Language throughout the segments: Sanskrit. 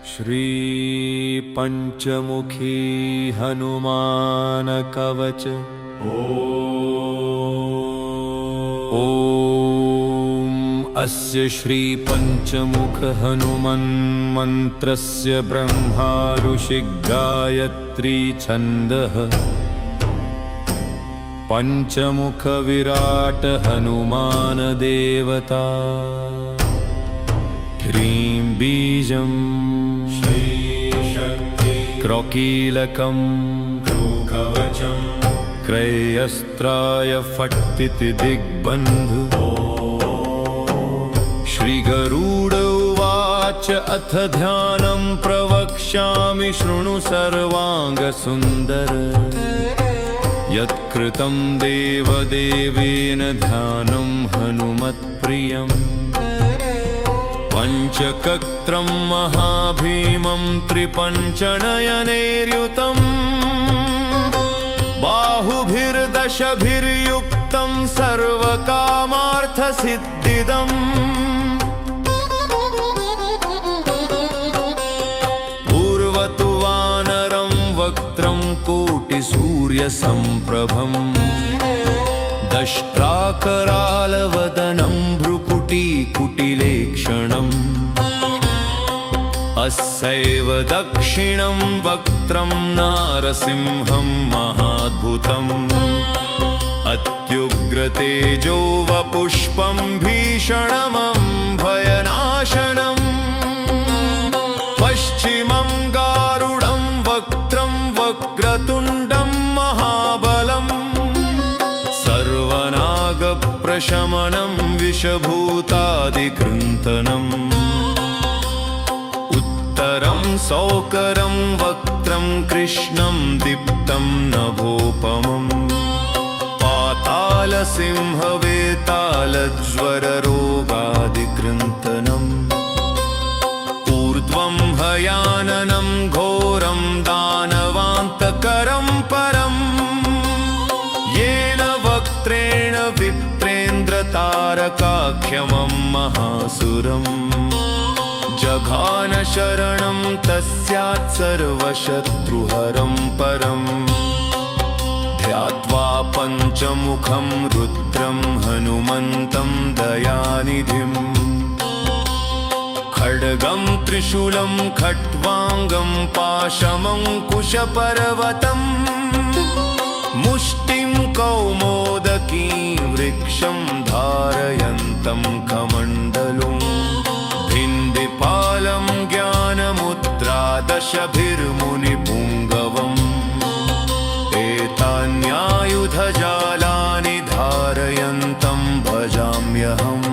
श्री पंचमुखी हनुमान कवच। ओम अस्य श्री पंचमुख हनुमन् मंत्रस्य ब्रह्मा ऋषि गायत्री छन्दः। पंचमुख विराट हनुमान देवता। ह्रीं बीजं क्रौकीलकं कवचं क्रयस्त्राय फट्टिति दिग्बन्धु। श्रीगरुड उवाच अथ ध्यानं प्रवक्ष्यामि शृणु सर्वाङ्गसुन्दर। यत्कृतं देवदेवेन ध्यानं हनुमत्प्रियम्। पंचकत्रं महाभीमं त्रिपञ्चनयनैर्युतं। बाहुभिर्दशभिर्युक्तं सर्वकामार्थसिद्धिदम्। पूर्वतु वानरं वक्त्रं कोटिसूर्यसम्प्रभम्। दष्ट्राकरालवदनं भ्रुकुटीकुटिलेक्षणम्। अस्यैव दक्षिणं वक्त्रं नारसिंहं महाद्भुतम्। अत्युग्रतेजो वपुष्पं भीषणमं भयनाशनम्। पश्चिमं गारुडं वक्त्रं वक्रतुण्डं महाबलम्। सर्वनागप्रशमनं विषभूतादिकृन्तनम्। उत्तरं सौकरं वक्त्रं कृष्णं दीप्तं नभोपमम्। पातालसिंहवेतालज्वररोगादिकृन्तनम्। ऊर्ध्वं हयाननं घोरं दानवान्तकरं परम्। येन वक्त्रेण विप्रेन्द्रतारकाख्यमं महासुरम्। जघान शरणं तस्यात् सर्वशत्रुहरं परम्। ध्यात्वा पञ्चमुखं रुद्रं हनुमन्तं दयानिधिम्। खड्गं त्रिशूलं खट्वाङ्गं पाशमङ्कुशपर्वतम्। मुष्टिं कौमोदकीं वृक्षं धारयन्तं कमण्डलुम्। भिन्दिपालं ज्ञानमुद्रादशभिर्मुनिपुङ्गवम्। एतान्यायुधजालानि धारयन्तं भजाम्यहम्।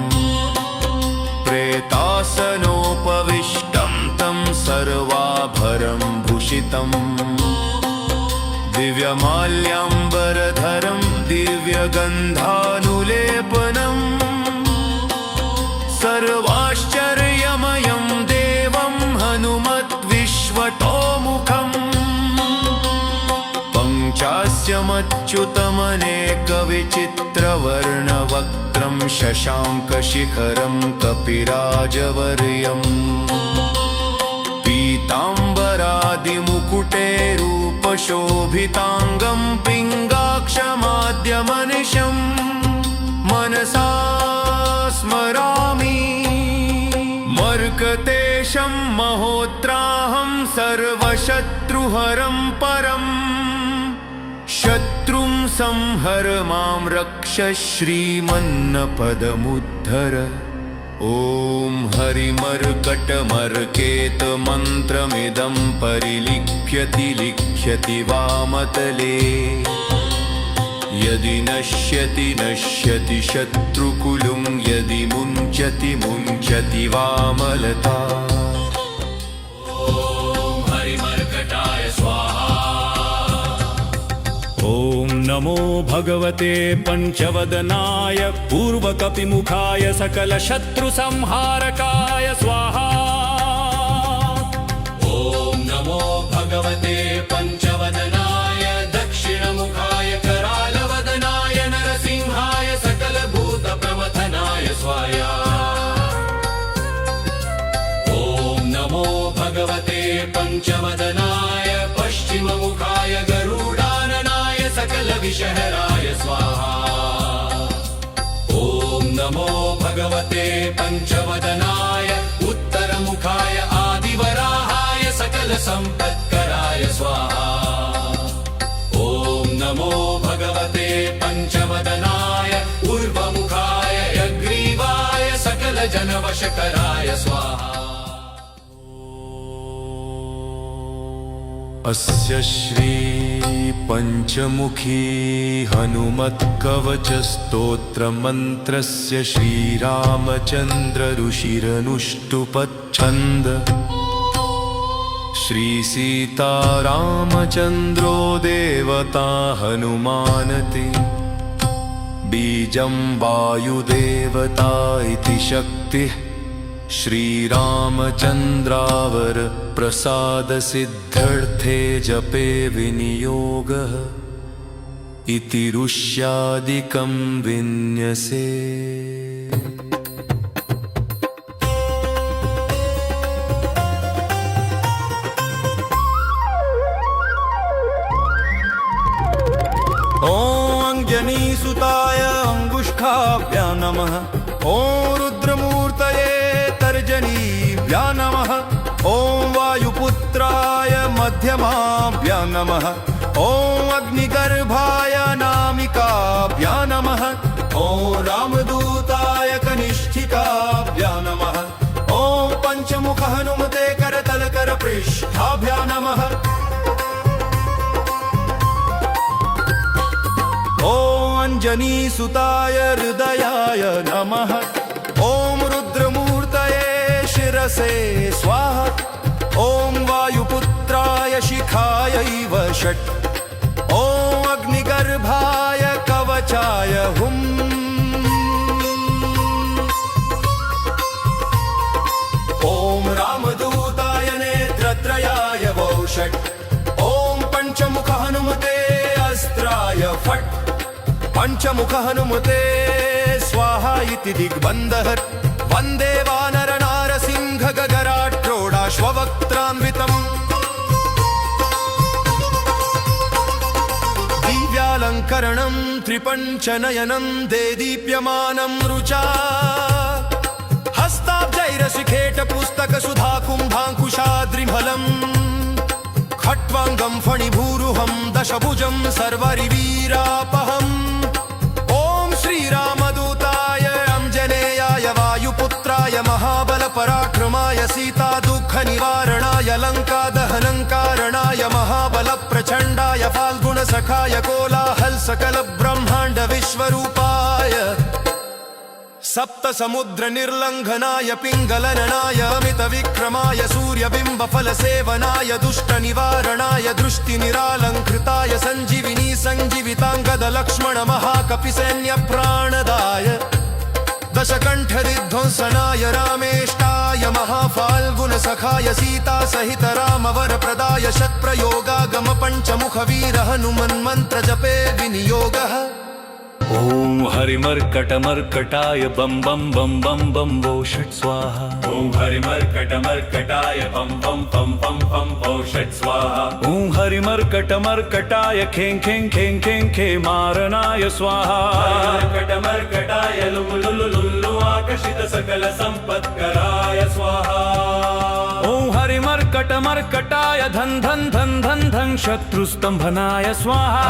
प्रेतासनोपविष्टं तं सर्वाभरणं भूषितम्। दिव्यमाल्याम्बरधरं दिव्यगन्धानुलेपनम्। सर्वाश्चर्यमयं देवं हनुमद्विश्वतोमुखम्। पञ्चास्यमच्युतमनेकविचित्रवर्णवक्त्रं शशाङ्कशिखरं कपिराजवर्यम्। पीताम्बरादिमुकुटैरूपशोभिताङ्गं पिङ्गाक्षमाद्यमनिशम्। मनसा स्मरामि मर्कतेशं महोत्राहं सर्वशत्रुहरं परम्। शत्रुं संहर मां रक्ष श्रीमन्नपदमुद्धर। ॐ हरिमर्कटमर्केतमन्त्रमिदं परिलिख्यति लिख्यति वामतले। यदि नश्यति नश्यति शत्रुकुलुं। यदि मुञ्चति मुञ्चति वामलता। ॐ हरिमर्कटाय स्वाहा। ॐ नमो भगवते पंचवदनाय पूर्वकपिमुखाय सकलशत्रुसंहारकाय स्वाहा। ॐ नमो भगवते पंचवदनाय दक्षिणमुखाय करालवदनाय नरसिंहाय सकलभूतप्रमथनाय स्वाहा। ॐ नमो भगवते भगवते पञ्चवदनाय उत्तरमुखाय आदिवराहाय सकलसम्पत्कराय स्वाहा ॐ नमो भगवते पञ्चवदनाय पूर्वमुखाय यग्रीवाय सकलजनवशकराय स्वाहा अस्य श्री पञ्चमुखी हनुमत्कवचस्तोत्रमन्त्रस्य श्रीरामचन्द्र ऋषिरनुष्टुपच्छन्द श्रीसीतारामचन्द्रो देवता हनुमानते बीजं वायुदेवता इति शक्तिः श्रीरामचन्द्रावर प्रसादसिद्ध्यर्थे जपे विनियोगः इति ऋष्यादिकं विन्यसे अंजनीसुताय अंगुष्ठाभ्यां नमः ॐ रुद्रमूर्तये तर्जनीभ्यां नमः ॐ वायुपुत्राय मध्यमाभ्यां नमः ॐ अग्निगर्भाय नामिकाभ्यां नमः ॐ रामदूताय कनिष्ठिकाभ्यां नमः ॐ पञ्चमुख हनुमते करतलकरपृष्ठाभ्यां नमः ॐ अंजनीसुताय हृदयाय नमः ॐ रुद्रमूर्तये शिरसे स्वाहा ॐ वायुपुत्राय शिखायैव षट् ॐ अग्निगर्भाय कवचाय हुम् ॐ रामदूताय नेत्रत्रयाय वौ षट् ॐ पञ्चमुख हनुमते अस्त्राय फट् पञ्चमुख हनुमते स्वाहा इति दिग्बन्धः वन्दे वानर नारसिंह गगराट्रोडाश्ववक्त्रान्वितम् दिव्यालङ्करणं त्रिपञ्चनयनं देदीप्यमानं रुचा हस्ताब्जैरशिखेटपुस्तकसुधाकुम्भाङ्कुशाद्रिमलम् खट्वाङ्गं फणिभूरुहं दशभुजं सर्वरिवीरापहम् श्रीरामदूताय अंजनेयाय वायुपुत्राय महाबलपराक्रमाय सीतादुःखनिवारणाय लङ्कादहनङ्कारणाय महाबलप्रचण्डाय फाल्गुणसखाय कोलाहलसकलब्रह्माण्ड विश्वरूपाय सप्तसमुद्रनिर्लङ्घनाय पिङ्गलननाय अमितविक्रमाय सूर्यबिम्बफलसेवनाय दुष्टनिवारणाय दृष्टिनिरालङ्कृताय सञ्जीविनी सञ्जीविताङ्गदलक्ष्मण महाकपिसैन्यप्राणदाय दशकण्ठविध्वंसनाय रामेष्टाय महाफाल्गुनसखाय सीतासहित रामवरप्रदाय शत्प्रयोगागम पञ्चमुखवीर हनुमन्मन्त्रजपे विनियोगः ॐ हरिमर्कटमर्कटाय बम बम बम बम बम वो षट् स्वाहा ॐ हरिमर्कटमर्कटाय पं पं पं पं पं वो षट् स्वाहा ॐ हरिमर्कटमर्कटाय खें खें खें खें खे मारनाय स्वाहा हरिमर्कटमर्कटाय लुलु लुलु लुल्लु आकर्षित सकल सम्पत्कराय स्वाहा ॐ हरिमर्कटमर्कटाय धन धन धन धन धन शत्रुस्तंभनाय स्वाहा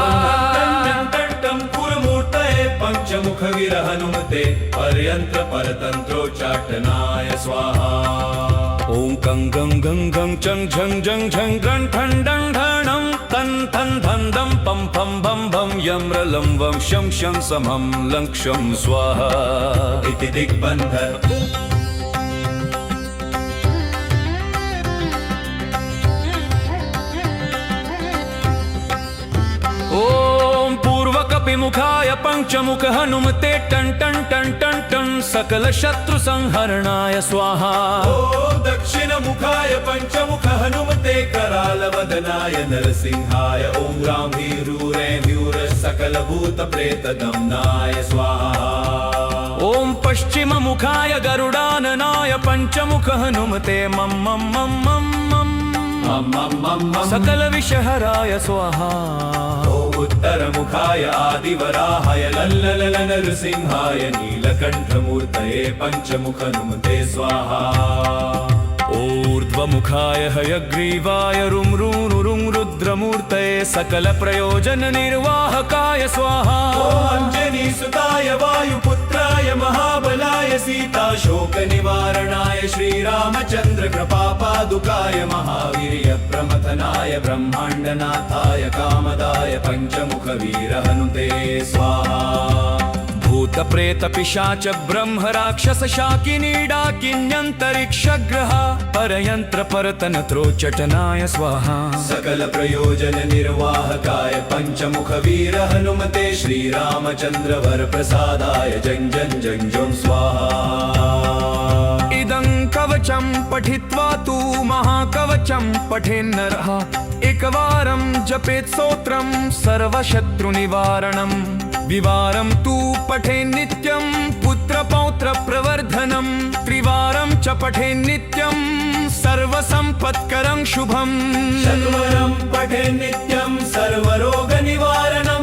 पञ्चमुखवीर हनुमते पर्यन्त्र परतन्त्रोच्चाटनाय स्वाहा ॐ कं गं गं गं चं झं झं झं गं ठं डं ढणं तं थं धं दं पं फं भं भं यम्रलं वं शं शं समं लं क्षं स्वाहा इति दिग्बन्ध ॐ पूर्वकपिमुखाय पञ्चमुख हनुमते टं टं टं टं टं सकल शत्रु संहरणाय स्वाहा ॐ दक्षिणमुखाय पञ्चमुख हनुमते करालवदनाय नरसिंहाय ॐ रामवीरूरैर्व्यूर सकलभूतप्रेतदम्नाय स्वाहा ॐ पश्चिममुखाय गरुडाननाय पञ्चमुख हनुमते मम मम मम मम मम मम मम मम मम सकल विषहराय स्वाहा उत्तरमुखाय आदिवराहाय लल्ललल नरसिंहाय नीलकण्ठमूर्तये पञ्चमुखनुमते स्वाहा ऊर्ध्वमुखाय हयग्रीवाय रुं रुद्रमूर्तये सकल प्रयोजन निर्वाहकाय स्वाहा अञ्जनीसुताय वायुपुत्राय महाबलाय सीताशोकनिवारणाय श्रीरामचन्द्र कृपापादुकाय महावीर्य प्रमथनाय ब्रह्माण्डनाथाय कामदाय पञ्चमुखवीरहनुते स्वाहा भूत प्रेत पिशाच ब्रह्म राक्षस शाकिनी डाकिन्यन्तरिक्षग्रह परयन्त्र परतन त्रोचटनाय स्वाहा सकल प्रयोजन निर्वाहकाय पञ्चमुख वीर हनुमते श्रीरामचन्द्र वर प्रसादाय जं जं जं जं स्वाहा इदं कवचं पठित्वा तु महाकवचं पठेन्नरः एकवारं जपेत् स्तोत्रं सर्वशत्रुनिवारणम् द्विवारं तु पठेन्नित्यं पुत्रपौत्रप्रवर्धनं त्रिवारं च पठेन्नित्यं सर्वसम्पत्करं शुभम् चत्वरं पठेन्नित्यं सर्वरोगनिवारणं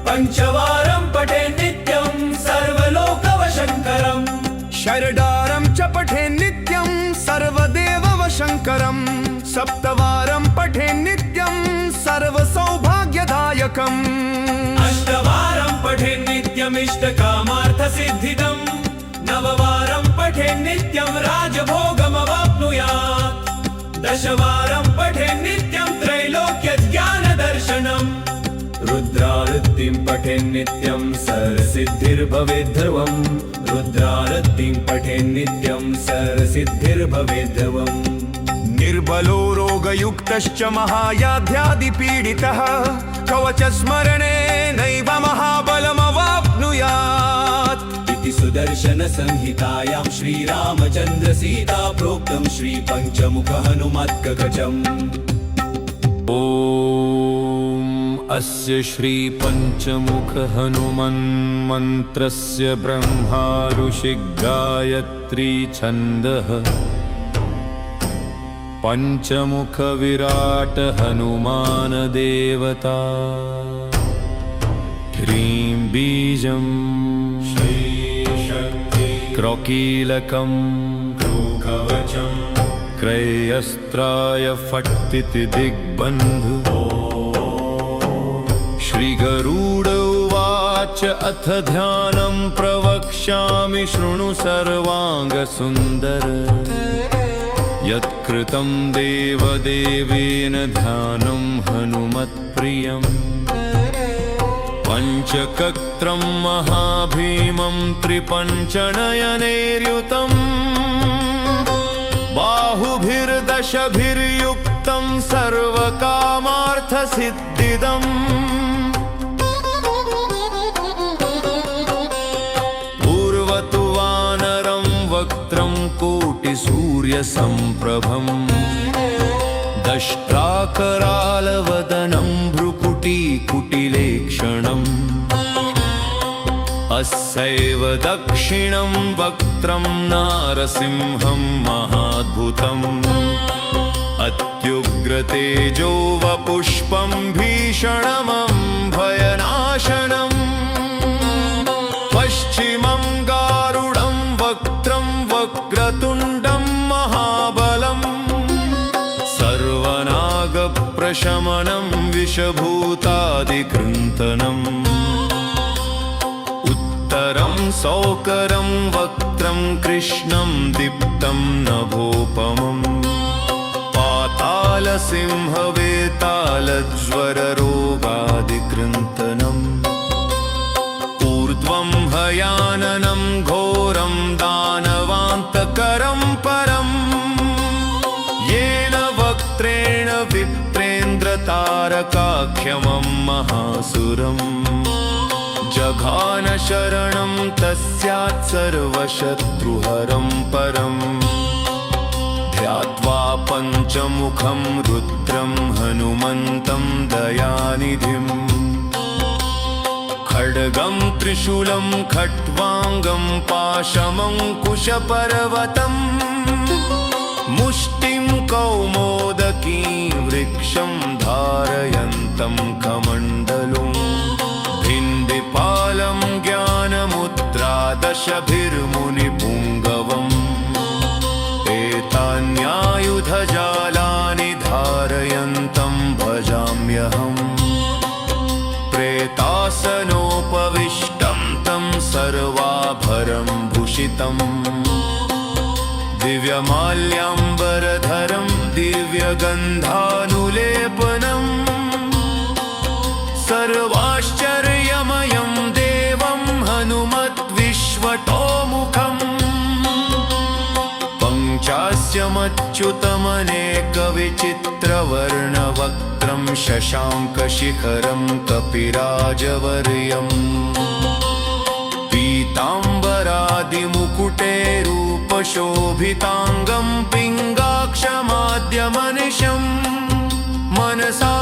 पञ्चवारं पठेन्नित्यं सर्वलोकवशङ्करम् षडारं च पठेन्नित्यं सर्वदेववशङ्करं सप्तवारं पठेन्नित्यं सर्वसौभाग्यदायकम् अष्टवारं पठेन्नित्यमिष्टकामार्थसिद्धिदं नववारं पठेन्नित्यं राजभोगमवाप्नुयात् दशवारं पठेन्नित्यं त्रैलोक्यज्ञानदर्शनम् रुद्रारतिं पठेन्नित्यं सर्वसिद्धिर्भवेद्ध्रुवम् रुद्रारतिं पठेन्नित्यं सर्वसिद्धिर्भवेद्ध्रुवम् निर्बलो रोगयुक्तश्च महायाध्यादिपीडितः कवचस्मरणेनैव महाबलमवाप्नुयात् इति सुदर्शनसंहितायां श्रीरामचन्द्र सीता प्रोक्तं श्रीपञ्चमुख हनुमत्कवचम् ॐ अस्य श्रीपञ्चमुख हनुमन्मन्त्रस्य ब्रह्मा ऋषिः गायत्री छन्दः पञ्चमुख विराट हनुमान देवता ह्रीं बीजं क्रौकीलकं कवचम् क्रयस्त्राय फट्टिति दिग्बन्धु श्रीगरुड उवाच अथ ध्यानं प्रवक्ष्यामि शृणु सर्वाङ्गसुन्दर यत्कृतं देवदेवेन ध्यानं हनुमत्प्रियम् पञ्चकत्रं महाभीमं त्रिपञ्चनयनैर्युतम् बाहुभिर्दशभिर्युक्तं सर्वकामार्थसिद्धिदम् पूर्वतु वानरं वक्त्रं कोटिसूर्यसम्प्रभम् दष्ट्राकरालवदनं भ्रुकुटीकुटिलेक्षणम् अस्यैव दक्षिणं वक्त्रं नारसिंहं महाद्भुतम् अत्युग्रतेजो वपुष्पं भीषणमं भयनाशनम् पश्चिमं गारुडं वक्त्रं वक्रतुण्डं महाबलम् सर्वनागप्रशमनं विषभूतादिकृन्तनम् उत्तरं सौकरं वक्त्रं कृष्णं दीप्तं नभोपमम् पातालसिंहवेतालज्वररोगादिकृन्तनम् ऊर्ध्वं हयाननं घोरं दानवान्तकरं परम् येन वक्त्रेण विप्रेन्द्रतारकाख्यमं महासुरम् जघान शरणं तस्यात् सर्वशत्रुहरं परम् ध्यात्वा पञ्चमुखं रुद्रं हनुमन्तं दयानिधिम् खड्गं त्रिशूलं खट्वाङ्गं पाशमङ्कुशपर्वतम् मुष्टिं कौमोदकी वृक्षं धारयन्तं कमण्डलुं भिन्दिपालं ज्ञानमुद्रादशभिर्मुनिपुङ्गवम् एतान्यायुधजालानि धारयन्तं भजाम्यहम् प्रेतासनोपविष्टं तं सर्वाभरणं भूषितम् दिव्यमाल्याम्बरधरं दिव्यगन्धानुलेपनम् सर्वाश्चर्यमयं देवं हनुमद्विश्वतोमुखम् पञ्चास्यमच्युतमनेकविचित्रवर्णवक्त्रं शशाङ्कशिखरं कपिराजवर्यम् पीताम्बरादिमुकुटेरूपशोभिताङ्गं पिङ्गाक्षमाद्यमनिशं मनसा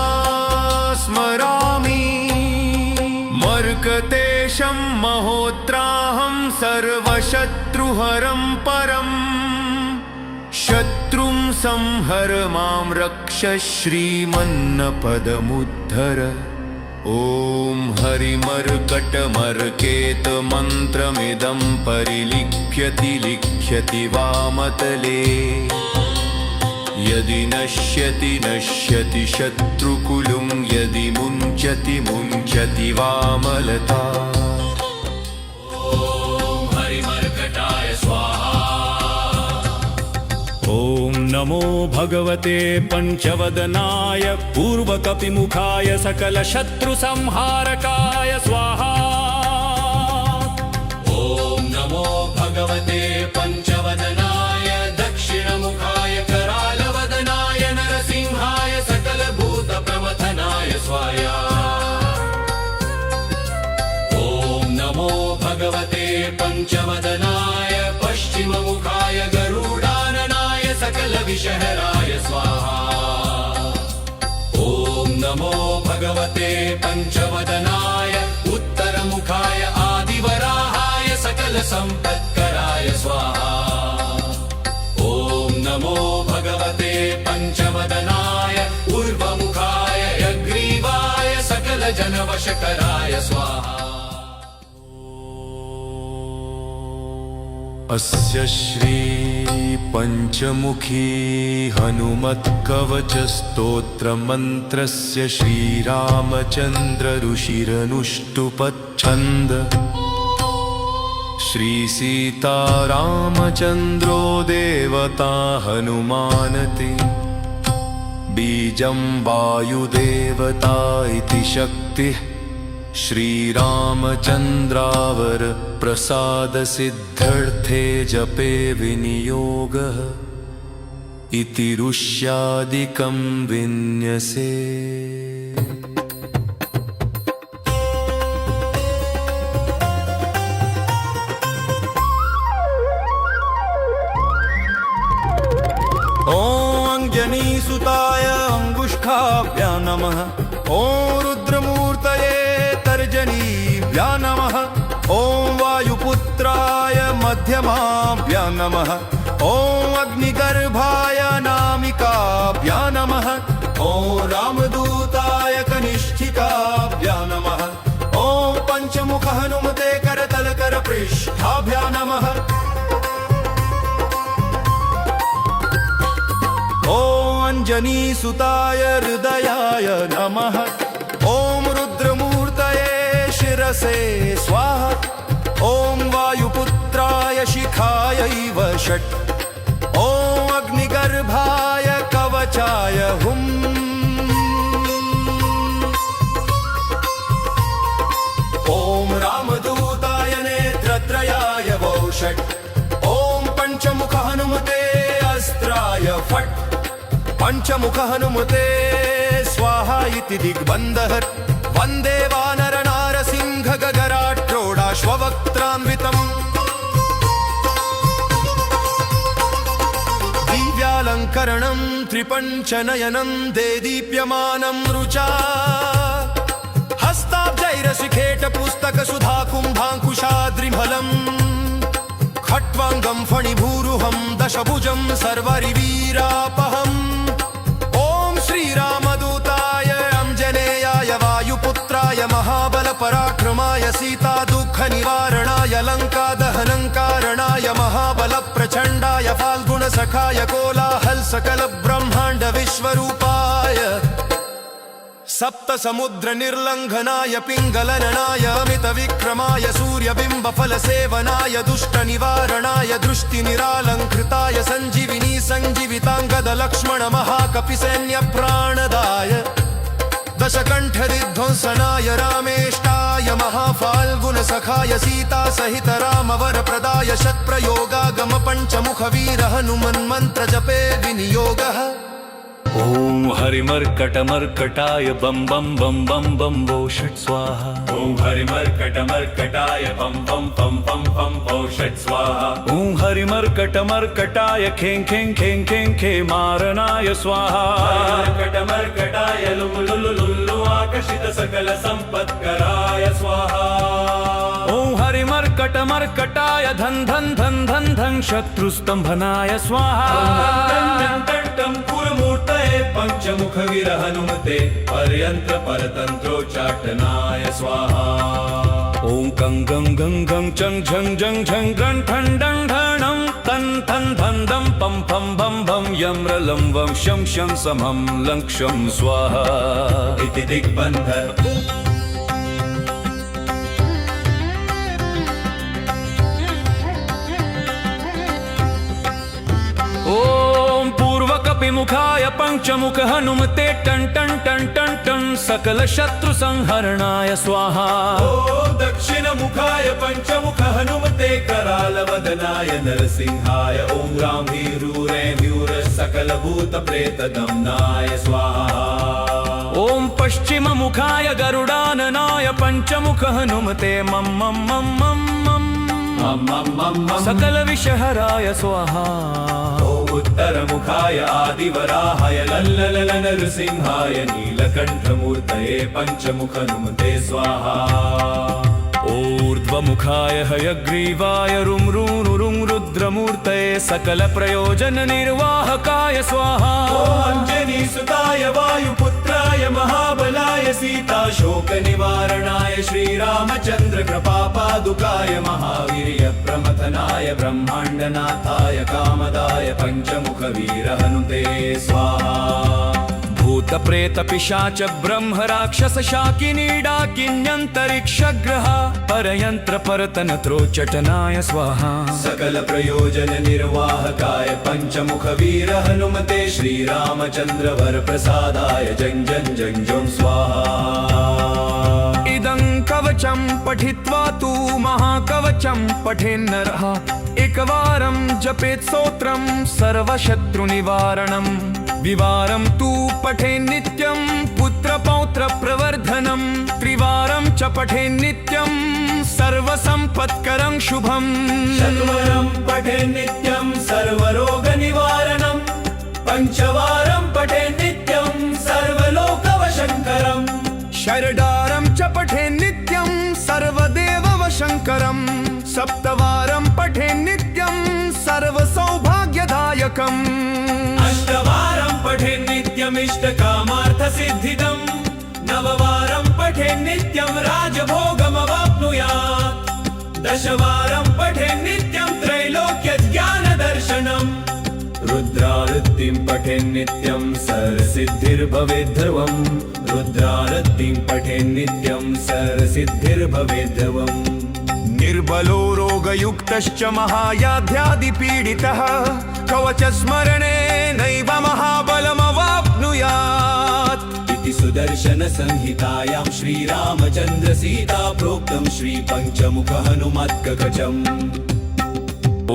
स्मरामि मर्कतेशं महोत्राहं सर्वशत्रुहरं परम् शत्रुं संहर मां रक्ष श्रीमन्नपदमुद्धर ॐ हरिमर्कटमर्केतमन्त्रमिदं परिलिख्यति लिख्यति वामतले यदि नश्यति नश्यति शत्रुकुलुं यदि मुञ्चति मुञ्चति वामलता ॐ नमो भगवते पञ्चवदनाय पूर्वकपिमुखाय सकलशत्रुसंहारकाय स्वाहा। ॐ नमो भगवते पञ्चवदनाय दक्षिणमुखाय करालवदनाय नरसिंहाय सकलभूतप्रमथनाय स्वाहा। ॐ नमो भगवते पञ्चवदनाय पश्चिममुखाय गरुडाननाय सकलविषहराय स्वाहा। ॐ नमो भगवते पञ्चवदनाय उत्तरमुखाय आदिवराहाय सकलसम्पत्कराय स्वाहा। ॐ नमो भगवते पञ्चवदनाय ऊर्ध्वमुखाय यग्रीवाय सकलजनवशकराय स्वाहा। अस्य श्री पञ्चमुखी हनुमत्कवचस्तोत्रमन्त्रस्य श्रीरामचन्द्र ऋषिरनुष्टुपच्छन्द श्रीसीतारामचन्द्रो देवता हनुमानते बीजं वायुदेवता इति शक्तिः श्रीरामचन्द्रावर प्रसादसिद्धर्थे जपे विनियोगः इति ऋष्यादिकं विन्यसे। ॐ अञ्जनीसुताय अङ्गुष्ठाभ्यां नमः। ॐ रुद्रमूर्तये तर्जनीभ्यां नमः। ॐ वायुपुत्राय मध्यमाभ्यां नमः। ॐ अग्निगर्भाय नामिकाभ्यां नमः। ॐ रामदूताय कनिष्ठिकाभ्यां नमः। ॐ पञ्चमुख हनुमते करतलकरपृष्ठाभ्यां नमः। ॐ अञ्जनीसुताय हृदयाय नमः। ॐ रुद्रमूर्तये शिरसे स्वाहा। ॐ वायुपुत्राय शिखायैव षट्। ॐ अग्निगर्भाय कवचाय हुम्। ॐ रामदूताय नेत्रत्रयाय वौ षट्। ॐ पञ्चमुख हनुमते अस्त्राय फट्। पञ्चमुख हनुमते स्वाहा इति दिग्बन्धः। वन्दे वानर नारसिंह गगराट्रोडाश्ववक्त्रान्वितम्। दिव्यालङ्करणं त्रिपञ्चनयनं देदीप्यमानं रुचा। हस्ताब्जैरशिखेटपुस्तकसुधाकुम्भाङ्कुशाद्रिफलम्। खट्वाङ्गं फणिभूरुहं दशभुजं सर्वरिवीरापहम्। सीता दुःखनिवारणाय लङ्कादहनङ्कारणाय महाबलप्रचण्डाय फाल्गुणसखाय कोलाहलसकलब्रह्माण्ड विश्वरूपाय सप्तसमुद्रनिर्लङ्घनाय पिङ्गलननाय अमितविक्रमाय सूर्यबिम्बफलसेवनाय दुष्टनिवारणाय दृष्टिनिरालङ्कृताय सञ्जीविनी सञ्जीविताङ्गदलक्ष्मण महाकपिसैन्यप्राणदाय दशकण्ठविध्वंसनाय रामेष्टाय महाफाल्गुनसखाय सीतासहित रामवरप्रदाय षट्प्रयोगागम पञ्चमुखवीर हनुमन्मन्त्रजपे विनियोगः। ॐ हरिमर्कटमर्कटाय बम बम बम बम बम वो षट् स्वाहा। ॐ हरिमर्कटमर्कटाय पं पं पं पं पं पौ षट् स्वाहा। ॐ हरिमर्कटमर्कटाय खें खें खें खें खे मारनाय स्वाहा। हरिमर्कटमर्कटाय लुं लुलु लुल्लु आकर्षित सकल संपत्कराय स्वाहा। ॐ हरिमर्कटमर्कटाय धन धन धन धन धन शत्रुस्तंभनाय स्वाहा। मूर्तये पंचमुखवीर हनुमते पर्यंत्र परतंत्रोच्चाटनाय स्वाहा। ॐ गं गं गं गं चं झं झं झं गं ठं डं ढणं तं थं धं दं पं फं भं भं यं रलं वं शं शं समं लं क्षं स्वाहा इति दिग्बन्ध। मुखाय पंचमुख हनुमते टन टन टन टन टन सकल शत्रु संहरणाय स्वाहा। ॐ दक्षिण मुखाय पंचमुख हनुमते कराल वदनाय नरसिंहाय ॐ रामवीरूरे व्यूर सकल भूत प्रेत दमनाय स्वाहा। ॐ पश्चिम मुखाय गरुडाननाय पंचमुख हनुमते मम मम मम मम मम सकल विषहराय स्वाहा। उत्तरमुखाय आदिवराहाय लल्लल नरसिंहाय नीलकण्ठमूर्तये पंचमुख हनुमते स्वाहा। ऊर्ध्वमुखाय हयग्रीवाय रुं रुं रुद्रमूर्तये सकल प्रयोजन निर्वाहकाय स्वाहा। अंजनीसुताय वायुपुत्राय महाबलाय सीता शोक निवारणाय श्रीरामचंद्र कृपापादुकाय महावीर्य प्रमथनाय ब्रह्माण्डनाथाय कामदाय पंचमुख वीर हनुते स्वाहा। भूत प्रेत पिशाच ब्रह्म राक्षस शाकिनी डाकिन्यन्तरिक्षग्रह परयंत्र परतनत्रोच्चटनाय स्वाहा। सकल प्रयोजन निर्वाहकाय पंचमुख वीर हनुमते श्रीरामचंद्र वर प्रसादाय जं जं जं जं स्वाहा। इदं कवचं पठित्वा तु महाकवचं पठेन्नरः एकवारं जपेत् स्तोत्रं सर्वशत्रुनिवारणं द्विवारं तु पठेन्नित्यं पुत्रपौत्र प्रवर्धनं त्रिवारं च पठेन्नित्यं सर्वसम्पत्करं शुभम्। चतुर्वारं पठेन्नित्यं सर्वरोगनिवारणं पंचवारं पठेन्नित्यं सर्वलोकवशङ्करम्। षड्वारं च पठेन्नित्यं सर्वदेववशङ्करं सप्तवारं पठेन्नित्यं सर्वसौभाग्यदायकम्। अष्टवारं पठेन्नित्यमिष्टकामार्थसिद्धिदं नववारं पठेन्नित्यं राजभोगमवाप्नुयात्। दशवारं पठेन्नित्यं त्रैलोक्यज्ञानदर्शनम्। रुद्रारतिं पठेन्नित्यं सर्वसिद्धिर्भवेत् ध्रुवम्। रुद्रारतिं पठेन्नित्यं सर्वसिद्धिर्भवेत् ध्रुवम्। निर्बलो रोगयुक्तश्च महायाध्यादिपीडितः कवचस्मरणे नैव महाबलमवाप्नुयात्। इति सुदर्शन संहितायां श्रीरामचन्द्र सीता प्रोक्तं श्रीपञ्चमुख हनुमत्कवचम्। ॐ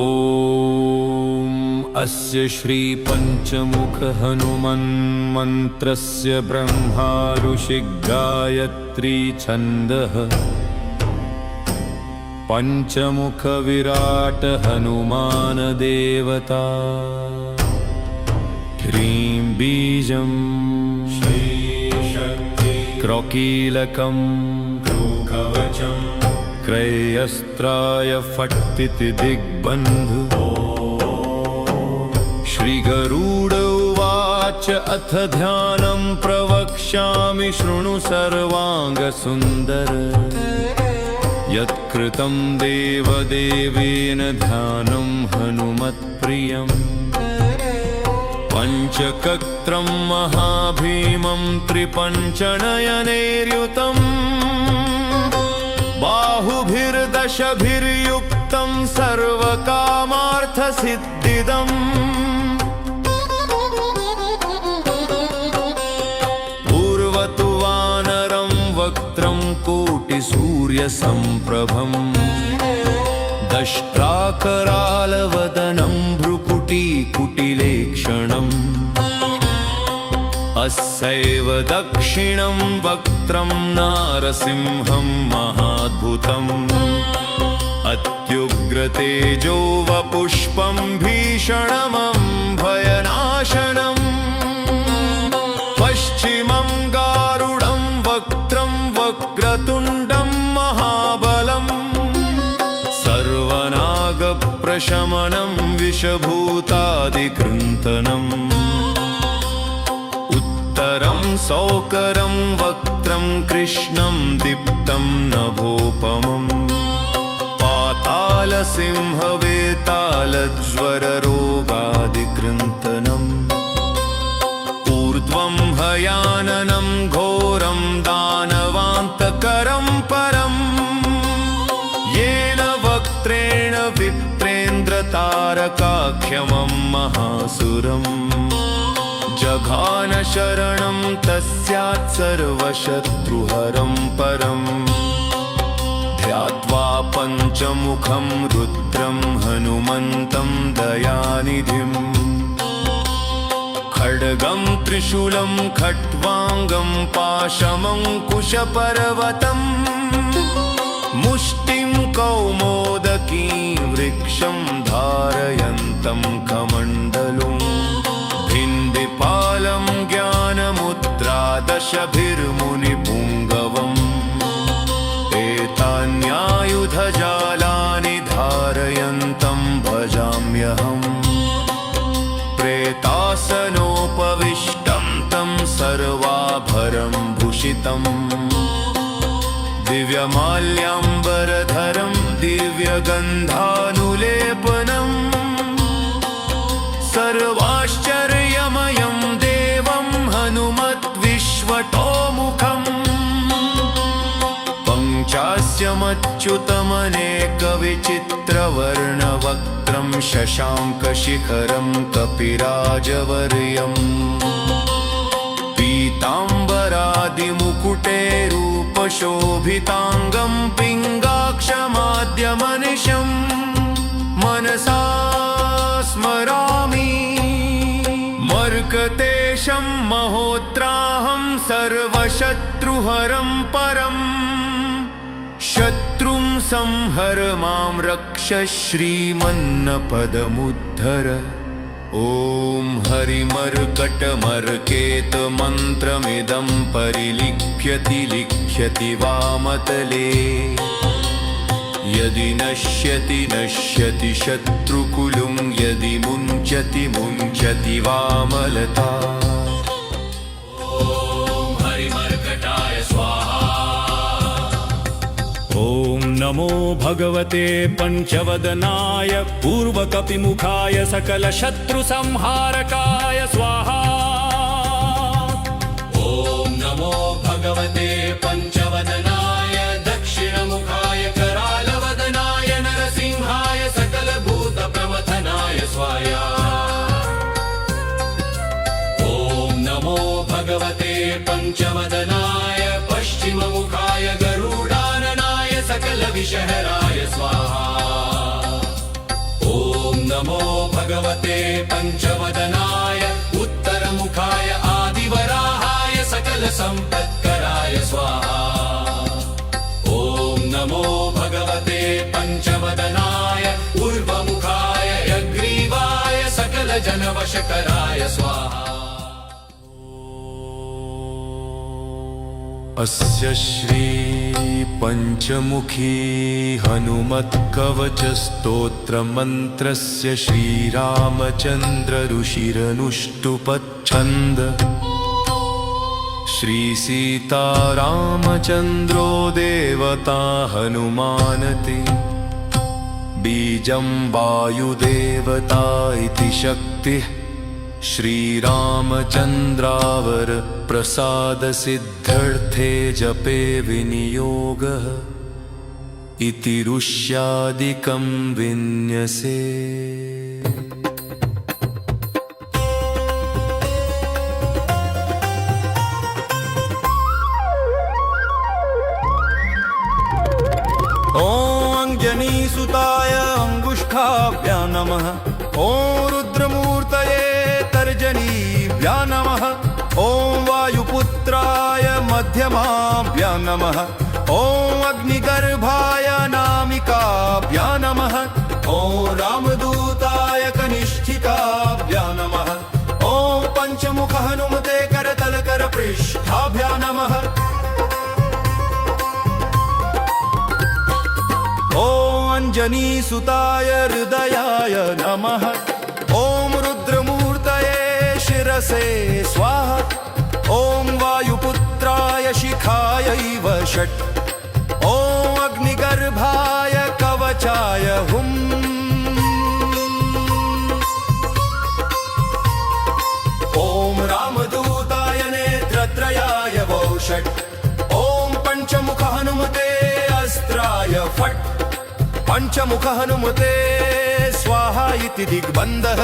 अस्य श्री पंचमुख हनुमन्मन्त्रस्य ब्रह्मा ऋषि गायत्री छन्दः पंचमुख विराट हनुमान देवता ह्रीं बीजं क्रौकीलकं कवचम् क्रयस्त्राय फट्टिति दिग्बन्धु श्रीगरुड उवाच अथ ध्यानं प्रवक्ष्यामि शृणु सर्वाङ्गसुन्दर यत्कृतं देवदेवेन ध्यानं हनुमत्प्रियम् पञ्चकत्रं महाभीमं त्रिपञ्चनयनैर्युतम् बाहुभिर्दशभिर्युक्तं सर्वकामार्थसिद्धिदम् पूर्वतु वानरं वक्त्रं कोटिसूर्यसम्प्रभम् दष्ट्राकरालवदनं भ्रुकुटीकुटिलेक्षणम् अस्यैव दक्षिणं वक्त्रं नारसिंहं महाद्भुतम् अत्युग्रतेजो वपुष्पं भीषणमं भयनाशनम् पश्चिमं गारुडं वक्त्रं वक्रतुण्डं महाबलम् सर्वनागप्रशमनं विषभूतादिकृन्तनम् उत्तरं सौकरं वक्त्रं कृष्णं दीप्तं नभोपमम् पातालसिंहवेतालज्वररोगादिकृन्तनम् ऊर्ध्वं हयाननं घोरं दानवान्तकरं परम् येन वक्त्रेण विप्रेन्द्रतारकाख्यमं महासुरम् जघान शरणं तस्यात् सर्वशत्रुहरं परम् ध्यात्वा पञ्चमुखं रुद्रं हनुमन्तं दयानिधिम् खड्गं त्रिशूलं खट्वाङ्गं पाशमङ्कुशपर्वतम् मुष्टिं कौमोदकीं वृक्षं धारयन्तं कमण्डलुम् भिन्दिपालं ज्ञानमुद्रादशभिर्मुनिपुङ्गवम् एतान्यायुधजालानि धारयन्तं भजाम्यहम् प्रेतासनोपविष्टं तं सर्वाभरणं भूषितम् दिव्यमाल्याम्बरधरं दिव्यगन्धानुलेपनम् सर्वाश्चर्यमयं देवं हनुमद्विश्वतोमुखम् पञ्चास्यमच्युतमनेकविचित्रवर्णवक्त्रं शशाङ्कशिखरं कपिराजवर्यम् पीताम्बरादिमुकुटैरूपशोभिताङ्गं पिङ्गाक्षमाद्यमनिशम् मनसा स्मरामि मर्कतेशं महोत्राहं सर्वशत्रुहरं परम् शत्रुं संहर मां रक्ष श्रीमन्नपदमुद्धर ॐ हरिमर्कटमर्केतमन्त्रमिदं परिलिख्यति लिख्यति वामतले यदि नश्यति नश्यति शत्रुकुलुं यदि मुञ्चति मुञ्चति वामलता हरिमर्कटाय स्वाहा। ॐ नमो भगवते पञ्चवदनाय पूर्वकपिमुखाय सकलशत्रुसंहारकाय स्वाहा। ॐ नमो भगवते पञ्चवदनाय दक्षिणमुखाय करालवदनाय नरसिंहाय सकलभूतप्रमथनाय स्वाहा। ॐ नमो भगवते पञ्चवदनाय पश्चिममुखाय गरुडाननाय सकलविषहराय स्वाहा। ॐ नमो भगवते पञ्चवदनाय उत्तरमुखाय आदिवराहाय सकलसम्पत्कराय स्वाहा। ॐ नमो भगवते पञ्चवदनाय ऊर्ध्वमुखाय यग्रीवाय सकलजनवशकराय स्वाहा। अस्य श्री पंचमुखी हनुमत्कवचस्तोत्रमन्त्रस्य श्रीरामचन्द्र ऋषिरनुष्टुपच्छन्द श्री सीतारामचन्द्रो देवता हनुमानते बीजं वायुदेवता इति शक्तिः श्रीरामचन्द्रावर प्रसादसिद्ध्यर्थे जपे विनियोगः इति ऋष्यादिकं विन्यसे। सुताय अंगुष्ठाभ्या नमः। ॐ रुद्रमूर्तये तर्जनीभ्या नमः। ॐ वायुपुत्राय मध्यमाभ्या नमः। ॐ अग्निगर्भाय नामिकाभ्या नमः। ॐ रामदूताय कनिष्ठिकाभ्या नमः। ॐ पंचमुख हनुमते करतलकरपृष्ठाभ्या नमः। अंजनीसुताय हृदयाय नमः। ॐ रुद्रमूर्तये शिरसे स्वाहा। ॐ वायुपुत्राय शिखायै षट्। ॐ अग्निगर्भाय कवचाय हुम्। ॐ रामदूताय नेत्रत्रयाय षट्। ॐ पंचमुख हनुमते अस्त्राय फट्। पंचमुख हनुमते स्वाहा इति दिग्बन्धः।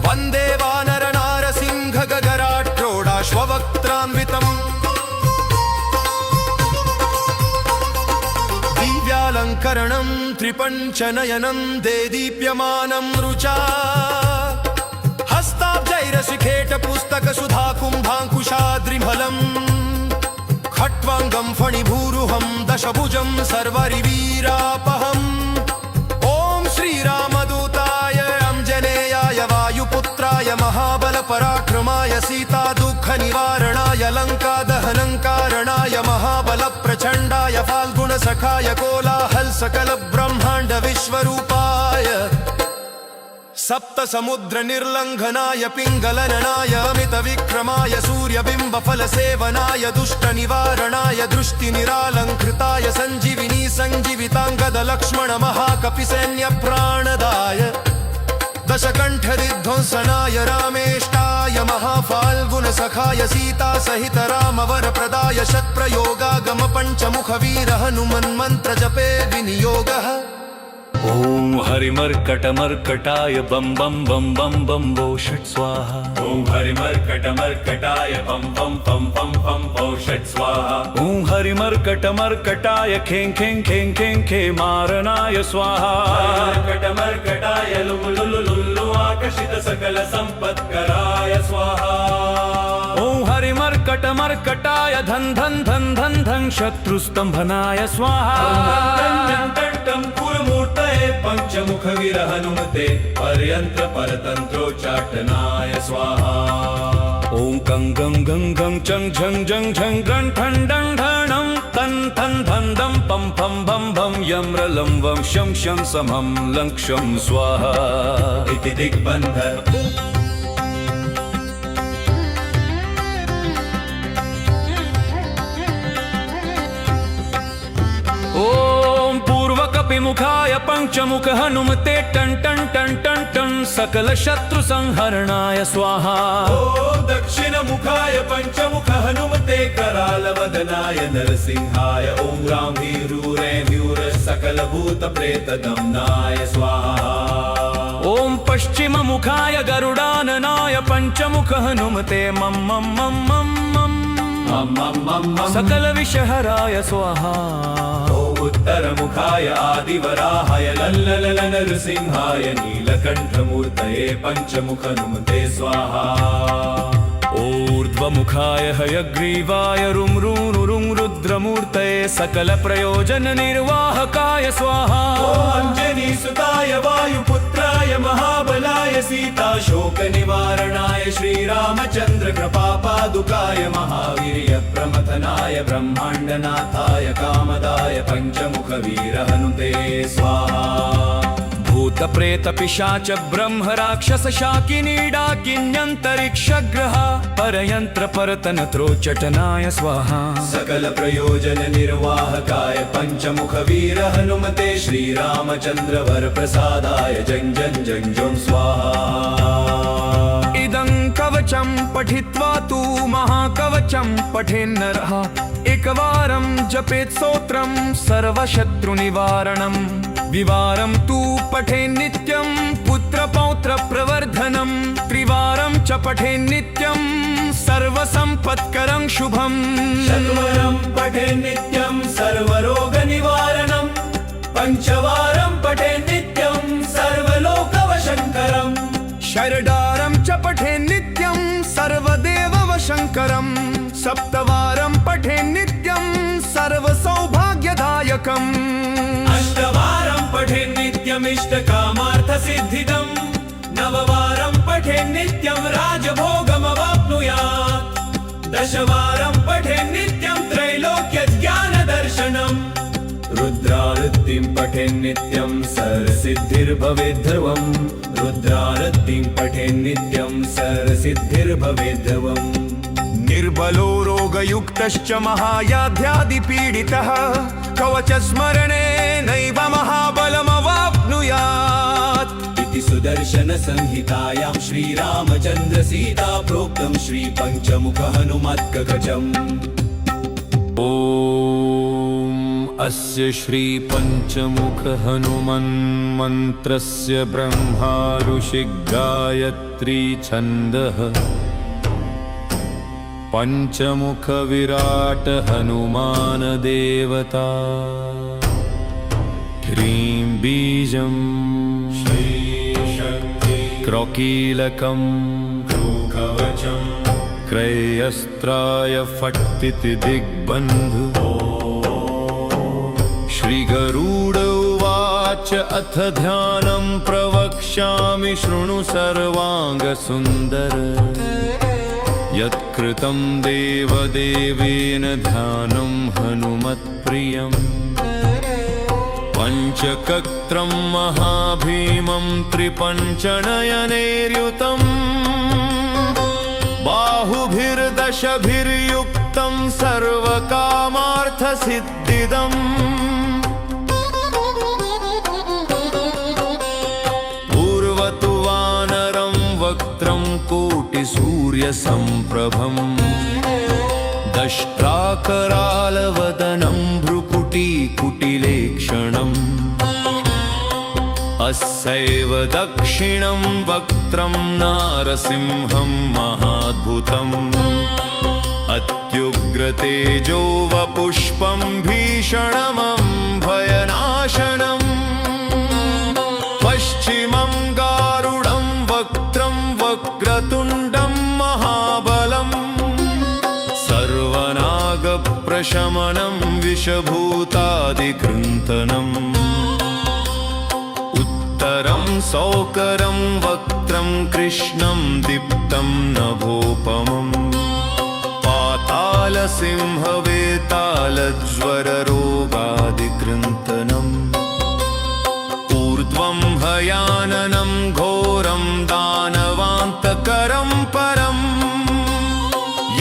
वन्दे वानर नारसिंह गगराट्रोडाश्ववक्त्रान्वितम्। दिव्यालङ्करणं त्रिपञ्चनयनं देदीप्यमानं रुचा। हस्ताब्जैरशिखेटपुस्तकसुधाकुम्भाङ्कुशाद्रिफलम्। खट्वाङ्गं फणिभूरुहं दशभुजं सर्वरिवीरापहम्। रामदूताय अंजनेयाय वायुपुत्राय महाबलपराक्रमाय सीता दुःखनिवारणाय लङ्कादहनङ्कारणाय महाबलप्रचण्डाय फाल्गुणसखाय कोलाहलसकलब्रह्माण्ड विश्वरूपाय सप्तसमुद्रनिर्लङ्घनाय पिङ्गलननाय अमितविक्रमाय सूर्यबिम्बफलसेवनाय दुष्टनिवारणाय दृष्टिनिरालङ्कृताय सञ्जीविनी सञ्जीविताङ्गदलक्ष्मण महाकपिसैन्यप्राणदाय दशकण्ठविध्वंसनाय रामेष्टाय महाफाल्गुनसखाय सीतासहित रामवरप्रदाय शतप्रयोगागम पंचमुखवीर हनुमन्मन्त्रजपे विनियोगः। ॐ हरिमर्कटमर्कटाय बं बं बं बं बं बो षट् स्वाहा। ॐ हरिमर्कटमर्कटाय बं बं बं बं बं बो षट् स्वाहा। ॐ हरिमर्कटमर्कटाय खें खें खें खें खे मारणाय स्वाहा। हरिमर्कटमर्कटाय लुलु लुलु लुलु आकर्षित सकल संपत्कराय स्वाहा। ॐ हरिमर्कटमर्कटाय धन धन धन धन धन शत्रुस्तंभनाय स्वाहा। मूर्तये पंचमुखवीर हनुमते पर्यंत्र परतंत्रोच्चाटनाय स्वाहा। ॐ गं गं गं गं चं झं झं झं गं ठं डं ढणं तं थं धं दं पं फं भं भं यं रलं वं शं शं समं लङ्क्षं स्वाहा इति दिग्बन्धः। कपिमुखाय पंचमुख हनुमते टन टन टन टन टन सकल शत्रु संहरणाय स्वाहा। ॐ दक्षिणमुखाय पंचमुख हनुमते करालवदनाय नरसिंहाय। ॐ रामवीरूरैर्व्यूर सकल भूत प्रेत दमनाय स्वाहा। ॐ पश्चिममुखाय गरुडाननाय पंचमुख हनुमते मम मम मम मम मम सकल विषहराय स्वाहा। उत्तरमुखाय आदिवराहाय लल्लल नरसिंहाय नीलकण्ठमूर्तये पंचमुख हनुमते स्वाहा। ऊर्ध्वमुखाय हयग्रीवाय रुं रुं रुं रुद्रमूर्तये सकल प्रयोजन निर्वाहकाय स्वाहा। अंजनीसुताय वायुपुत्राय महाबलाय सीता शोक निवारणाय श्रीरामचंद्र कृपापादुकाय महावीर्य प्रमथनाय ब्रह्माण्डनाथाय कामदाय पंचमुख वीर हनुते स्वाहा। भूतप्रेतपिशाच ब्रह्म राक्षस शाकिनी डाकिन्यन्तरिक्षग्रह परयन्त्रपरतनत्रोच्चटनाय स्वाहा सकल प्रयोजन निर्वाहकाय पंचमुख वीर हनुमते श्रीरामचंद्र वर प्रसादाय जं जं जं जं स्वाहा। इदं कवचं पठित्वा तु महाकवचं पठेन्नरः एकवारं जपेत् स्तोत्रं सर्वशत्रुनिवारणं द्विवारं तु पठेन्नित्यं पुत्रपौत्रप्रवर्धनं त्रिवारं च पठेन्नित्यं सर्वसम्पत्करं शुभम् चतुर्वारं पठेन्नित्यं सर्वरोगनिवारणं पंचवारं पठेन्नित्यं सर्वलोकवशङ्करम् षडारं च पठेन्नित्यं सर्वदेववशङ्करं सप्तवारं पठेन्नित्यं सर्वसौभाग्यदायकम् अष्टवारं पठेन्नित्यमिष्टकामार्थसिद्धिदम् नववारं पठेन्नित्यं राजभोगमवाप्नुयात् दशवारं पठेन्नित्यं त्रैलोक्यज्ञानदर्शनम् रुद्रारतिं पठेन्नित्यं सर्वसिद्धिर्भवेद्ध्रुवम् रुद्रारतिं पठेन्नित्यं सर्वसिद्धिर्भवेद्ध्रुवम् निर्बलो रोगयुक्तश्च महायाध्यादिपीडितः कवचस्मरणे नैव महाबलमवाप्नुयात् इति सुदर्शन संहितायां श्रीरामचन्द्र सीता प्रोक्तं श्रीपञ्चमुख हनुमत्कवचम्। ॐ अस्य श्रीपञ्चमुख हनुमन्मन्त्रस्य ब्रह्मा ऋषिः गायत्री छन्दः पंचमुख विराट हनुमान देवता ह्रीं बीजं क्रौकीलकं कवचं क्रयस्त्राय फट्टिति दिग्बन्धु श्रीगरुड उवाच अथ ध्यानं प्रवक्ष्यामि शृणु सर्वाङ्गसुन्दर यत्कृतं देवदेवेन ध्यानं हनुमत्प्रियम् पञ्चकत्रं महाभीमं त्रिपञ्चनयनैर्युतं बाहुभिर्दशभिर्युक्तं सर्वकामार्थसिद्धिदम् पूर्वतु वानरं वक्त्रं कोटिसूर्यसम्प्रभम् दष्ट्राकरालवदनं भ्रुकुटीकुटिलेक्षणम् अस्यैव दक्षिणं वक्त्रं नारसिंहं महाद्भुतम् अत्युग्रतेजो वपुष्पं भीषणमं भयनाशनम् पश्चिमं गारुडं वक्त्रं वक्रतुण्डं महाबलम् सर्वनागप्रशमनं विषभूतादिकृन्तनम् उत्तरं सौकरं वक्त्रं कृष्णं दीप्तं नभोपमम् पातालसिंहवेतालज्वररोगादिकृन्तनम् ऊर्ध्वं हयाननं घोरं दानवान्तकरं परम्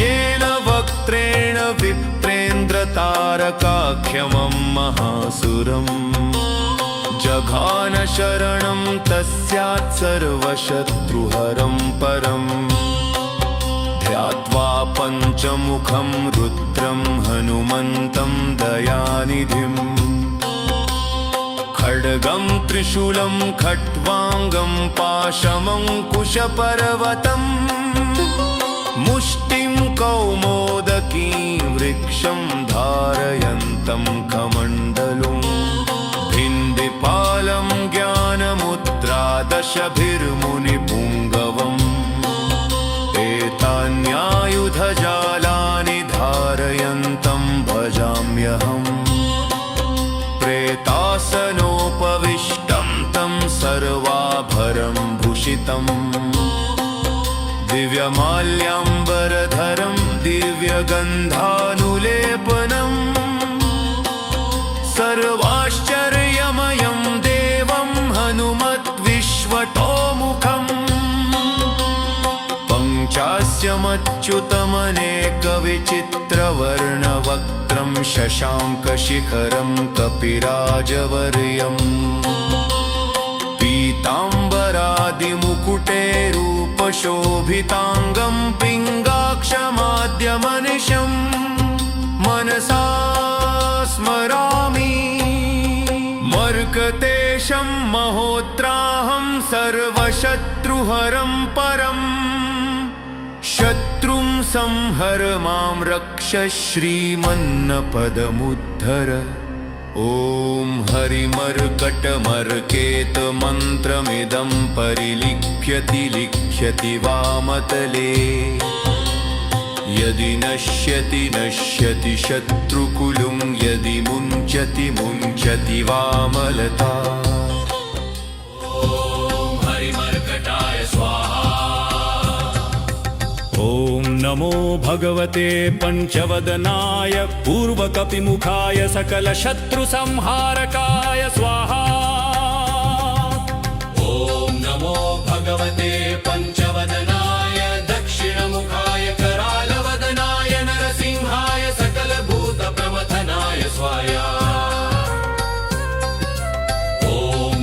येन वक्त्रेण विप्रेन्द्रतारकाख्यमं महासुरम् जघान शरणं तस्यात् सर्वशत्रुहरं परम् ध्यात्वा पञ्चमुखं रुद्रं हनुमन्तं दयानिधिम् खड्गं त्रिशूलं खट्वाङ्गं पाशमङ्कुशपर्वतम् मुष्टिं कौमोदकीं वृक्षं धारयन्तं कमण्डलुम् भिन्दिपालं ज्ञानमुद्रादशभिर्मुनिपुङ्गवम् एतान्यायुधजालानि धारयन्तं भजाम्यहम् प्रेतासनोपविष्टं तं सर्वाभरणं भूषितम् दिव्यमाल्याम्बरधरं दिव्यगन्धानुलेपनम् सर्वाश्चर्यमयं देवं हनुमत् चास्यमच्युतमनेकविचित्रवर्णवक्त्रं शशाङ्कशिखरं कपिराजवर्यम् पीताम्बरादिमुकुटैरूपशोभिताङ्गं पिङ्गाक्षमाद्यमनिशम् मनसा स्मरामि मर्कतेशं महोत्राहं सर्वशत्रुहरं परम् शत्रुं संहर मां रक्ष श्रीमन्नपदमुद्धर ॐ हरिमर्कटमर्केतमन्त्रमिदं परिलिख्यति लिख्यति वामतले यदि नश्यति नश्यति शत्रुकुलुं यदि मुञ्चति मुञ्चति वामलता हरिमर्कटाय स्वाहा। ॐ नमो भगवते पञ्चवदनाय पूर्वकपिमुखाय सकलशत्रुसंहारकाय स्वाहा। ॐ नमो भगवते पञ्चवदनाय दक्षिणमुखाय करालवदनाय नरसिंहाय सकलभूतप्रमथनाय स्वाहा। ॐ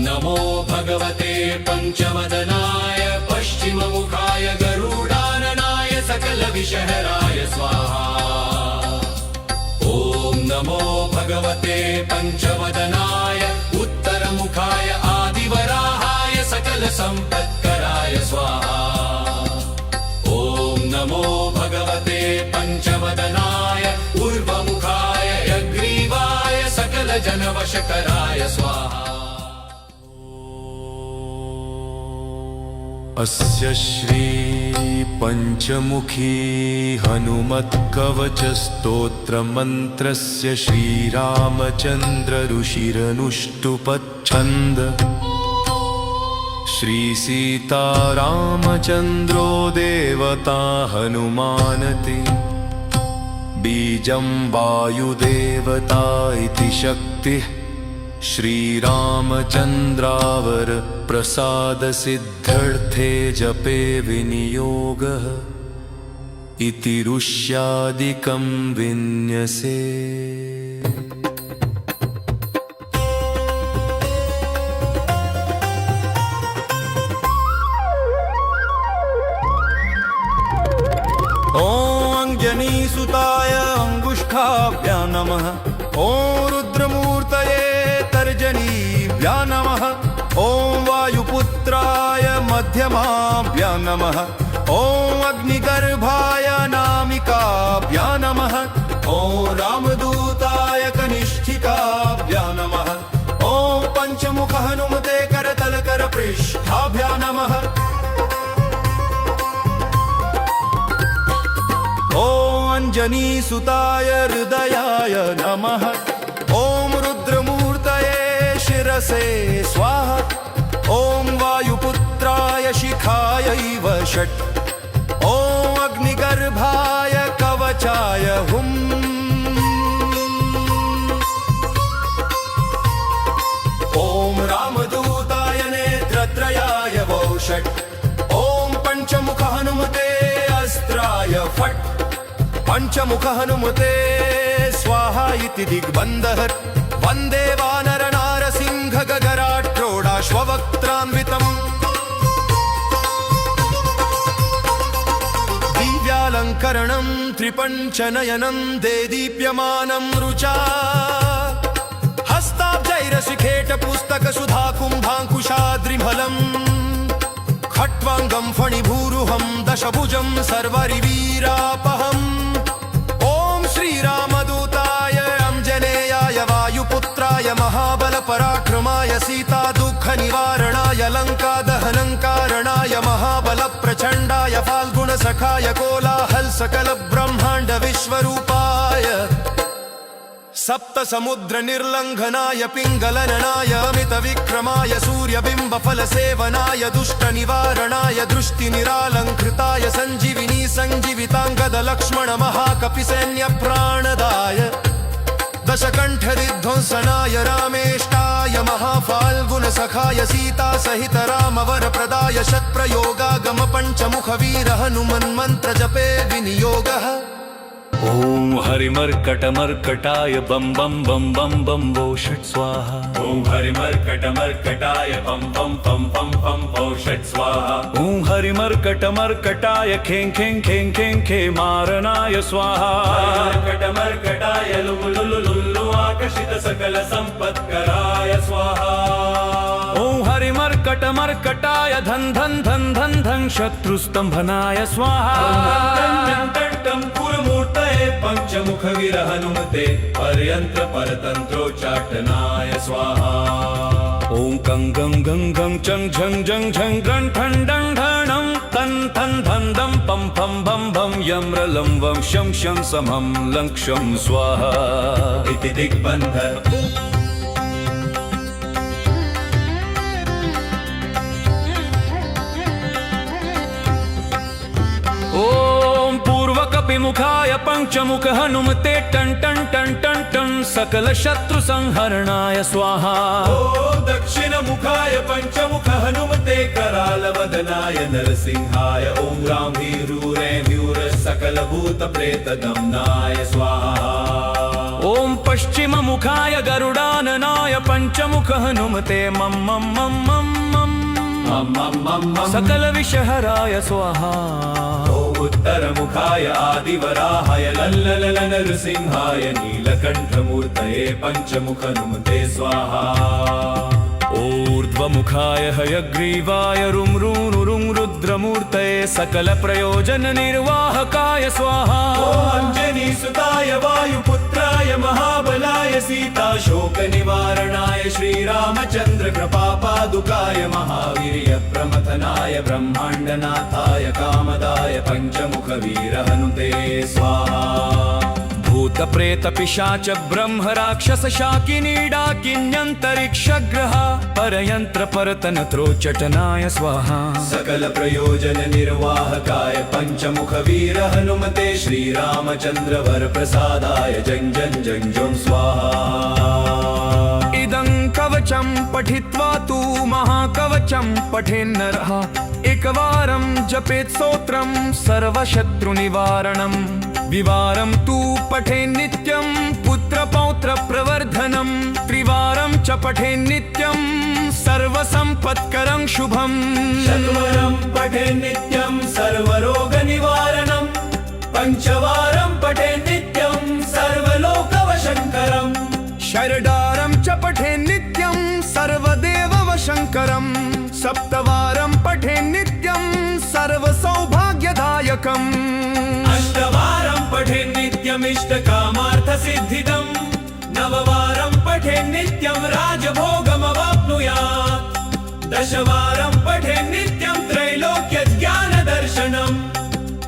नमो भगवते पञ्चवदनाय पश्चिममुखाय गरुडाननाय सकलविषहराय स्वाहा। ॐ नमो भगवते पञ्चवदनाय उत्तरमुखाय आदिवराहाय सकलसम्पत्कराय स्वाहा। ॐ नमो भगवते पञ्चवदनाय ऊर्ध्वमुखाय यग्रीवाय सकलजनवशकराय स्वाहा। अस्य श्री पंचमुखी हनुमत्कवचस्तोत्रमन्त्रस्य श्रीरामचन्द्र ऋषिरनुष्टुपच्छन्द श्री सीतारामचन्द्रो देवता हनुमानति बीजं वायुदेवता इति शक्तिः श्रीरामचन्द्रावर प्रसादसिद्ध्यर्थे जपे विनियोगः इति ऋष्यादिकं विन्यसे। अंजनीसुताय अंगुष्ठाभ्यां नमः। ॐ रुद्रमूर्तये तर्जनीभ्यां नमः। ॐ वायुपुत्राय मध्यमाभ्यां नमः। ॐ अग्निगर्भाय नामिकाभ्यां नमः। ॐ रामदूताय कनिष्ठिकाभ्यां नमः। ॐ पंचमुख हनुमते करतलकरपृष्ठाभ्यां नमः। ॐ अंजनीसुताय हृदयाय नमः। ॐ रुद्रमूर्तये शिरसे स्वाहा। ॐ वायुपुत्राय शिखायैव षट्। ॐ अग्निगर्भाय कवचाय हुम्। ॐ रामदूताय नेत्रत्रयाय वौ षट्। ॐ पंचमुख हनुमते अस्त्राय फट्। पंचमुख हनुमते स्वाहा इति दिग्बन्धः। वन्दे वानर नारसिंह गगराट्रोडाश्ववक्त्रान्वितम्। दिव्यालङ्करणं त्रिपञ्चनयनं देदीप्यमानं रुचा। हस्ताब्जैरशिखेटपुस्तकसुधाकुम्भाङ्कुशाद्रिफलम्। खट्वाङ्गं फणिभूरुहं दशभुजं सर्वरिवीरापहम्। श्रीरामदूताय अंजनेयाय वायुपुत्राय महाबलपराक्रमाय सीतादुःखनिवारणाय लङ्कादहनङ्कारणाय महाबलप्रचण्डाय फाल्गुणसखाय कोलाहलसकलब्रह्माण्ड विश्वरूपाय सप्तसमुद्रनिर्लङ्घनाय पिङ्गलननाय अमितविक्रमाय सूर्यबिम्बफलसेवनाय दुष्टनिवारणाय दृष्टिनिरालङ्कृताय सञ्जीविनी सञ्जीविताङ्गदलक्ष्मण महाकपिसैन्यप्राणदाय दशकण्ठरिध्वंसनाय रामेष्टाय महाफाल्गुनसखाय सीतासहित रामवरप्रदाय शतप्रयोगागम पञ्चमुखवीर हनुमन्मन्त्रजपे विनियोगः। ॐ हरिमर्कटमर्कटाय बम बम बम बम बम वो षट् स्वाहा। ॐ हरिमर्कटमर्कटाय बम बम बम बम बम वो षट् स्वाहा। ॐ हरिमर्कटमर्कटाय खें खें खें खें खे मारनाय स्वाहा। हरिमर्कटमर्कटाय लुलुलुलुलु आकर्षित सकल संपत्कराय स्वाहा। ॐ हरिमर्कटमर्कटाय धन धन धन धन धन शत्रुस्तंभनाय स्वाहा। पुरमूर्तये पंचमुखवीर हनुमते पर्यंत्र परतंत्रोच्चाटनाय स्वाहा। ॐ गं गं गं गं चं झं झं झं गं ठं डं ढणं तं थं धं दं पं फं भं भं यं रलं वं शं शं समं लं क्षं स्वाहा। इति दिग्बन्ध ॐ पूर्वकपिमुखाय पञ्चमुख हनुमते टं टं टं टं टं सकल शत्रु संहरणाय स्वाहा। ॐ दक्षिणमुखाय पञ्चमुख हनुमते करालवदनाय नरसिंहाय। ॐ रामवीरूरे सकल भूत प्रेत दमनाय स्वाहा। ॐ पश्चिममुखाय गरुडाननाय पञ्चमुख हनुमते मम मम मम मम मम सकल विषहराय स्वाहा। ॐ उत्तरमुखाय आदिवराहाय लल्लल नरसिंहाय नीलकण्ठमूर्तये पञ्चमुख हनुमते स्वाहा। ऊर्ध्वमुखाय हयग्रीवाय रुं रुं रुद्रमूर्तये सकल प्रयोजन निर्वाहकाय स्वाहा। ॐ अंजनीसुताय वायुपुत्राय महाबलाय सीताशोक निवारणाय श्रीरामचन्द्र कृपापादुकाय महावीर्य प्रमथनाय ब्रह्माण्डनाथाय कामदाय पञ्चमुखवीर हनुते स्वाहा। भूत प्रेत पिशाच ब्रह्म राक्षस शाकिनी डाकिन्यन्तरिक्षग्रह परयन्त्र परतनत्रोच्चटनाय स्वाहा। सकल प्रयोजन निर्वाहकाय पञ्चमुखवीर हनुमते श्रीरामचन्द्र वरप्रसादाय जं जं जं जं स्वाहा। इदं कवचं पठित्वा तु महाकवचं पठेन्नरः एकवारं जपेत् स्तोत्रं सर्वशत्रुनिवारणम्। द्विवारं तु पठेन्नित्यं पुत्रपौत्रप्रवर्धनं। त्रिवारं च पठेन्नित्यं सर्वसम्पत्करं शुभम्। चत्वारं पठेन्नित्यं सर्वरोगनिवारणम्। पञ्चवारं पठेन्नित्यं सर्वलोकवशङ्करम्। षडारं च पठेन्नित्यं सर्वदेववशङ्करम्। सप्तवारं पठेन्नित्यं सर्वसौभाग्यदायकम्। अष्टवारं पठेन्नित्यमिष्टकामार्थसिद्धिदम्। नववारं पठेन्नित्यं राजभोगमवाप्नुयात्। दशवारं पठेन्नित्यं त्रैलोक्यज्ञानदर्शनम्।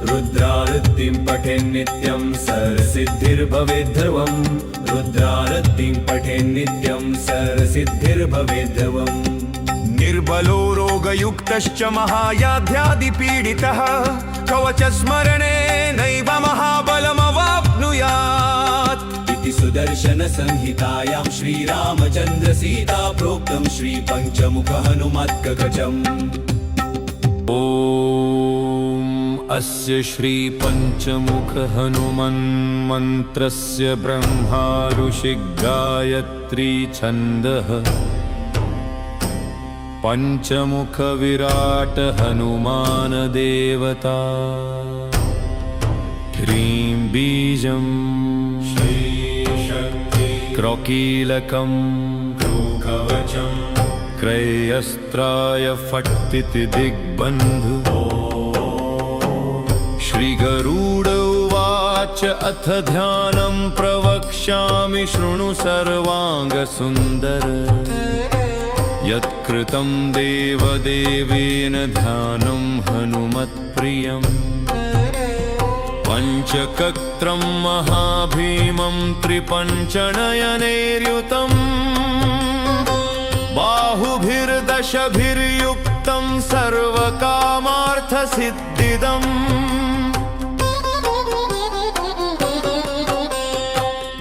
रुद्रारतिं पठेन्नित्यं सर्वसिद्धिर्भवेत् ध्रुवम्। रुद्रारतिं पठेन्नित्यं सर्वसिद्धिर्भवेत् ध्रुवम्। निर्बलो रोगयुक्तश्च महायाध्यादिपीडितः कवचस्मरणेनैव महाबलमवाप्नुयात्। इति सुदर्शन संहितायां श्रीरामचन्द्र सीता प्रोक्तं श्रीपञ्चमुख हनुमत्कवचम्। ॐ अस्य श्री पंचमुख हनुमन्मन्त्रस्य ब्रह्मा ऋषिः गायत्री छन्दः। पंचमुख विराट हनुमान देवता। ह्रीं बीजं क्रौकीलकं कवचं क्रयस्त्राय फट्टिति दिग्बन्धु। श्रीगरुड उवाच अथ ध्यानं प्रवक्ष्यामि शृणु सर्वाङ्गसुन्दर। यत्कृतं देवदेवेन ध्यानं हनुमत्प्रियम्। पञ्चकत्रं महाभीमं त्रिपञ्चनयनैर्युतम्। बाहुभिर्दशभिर्युक्तं सर्वकामार्थसिद्धिदम्।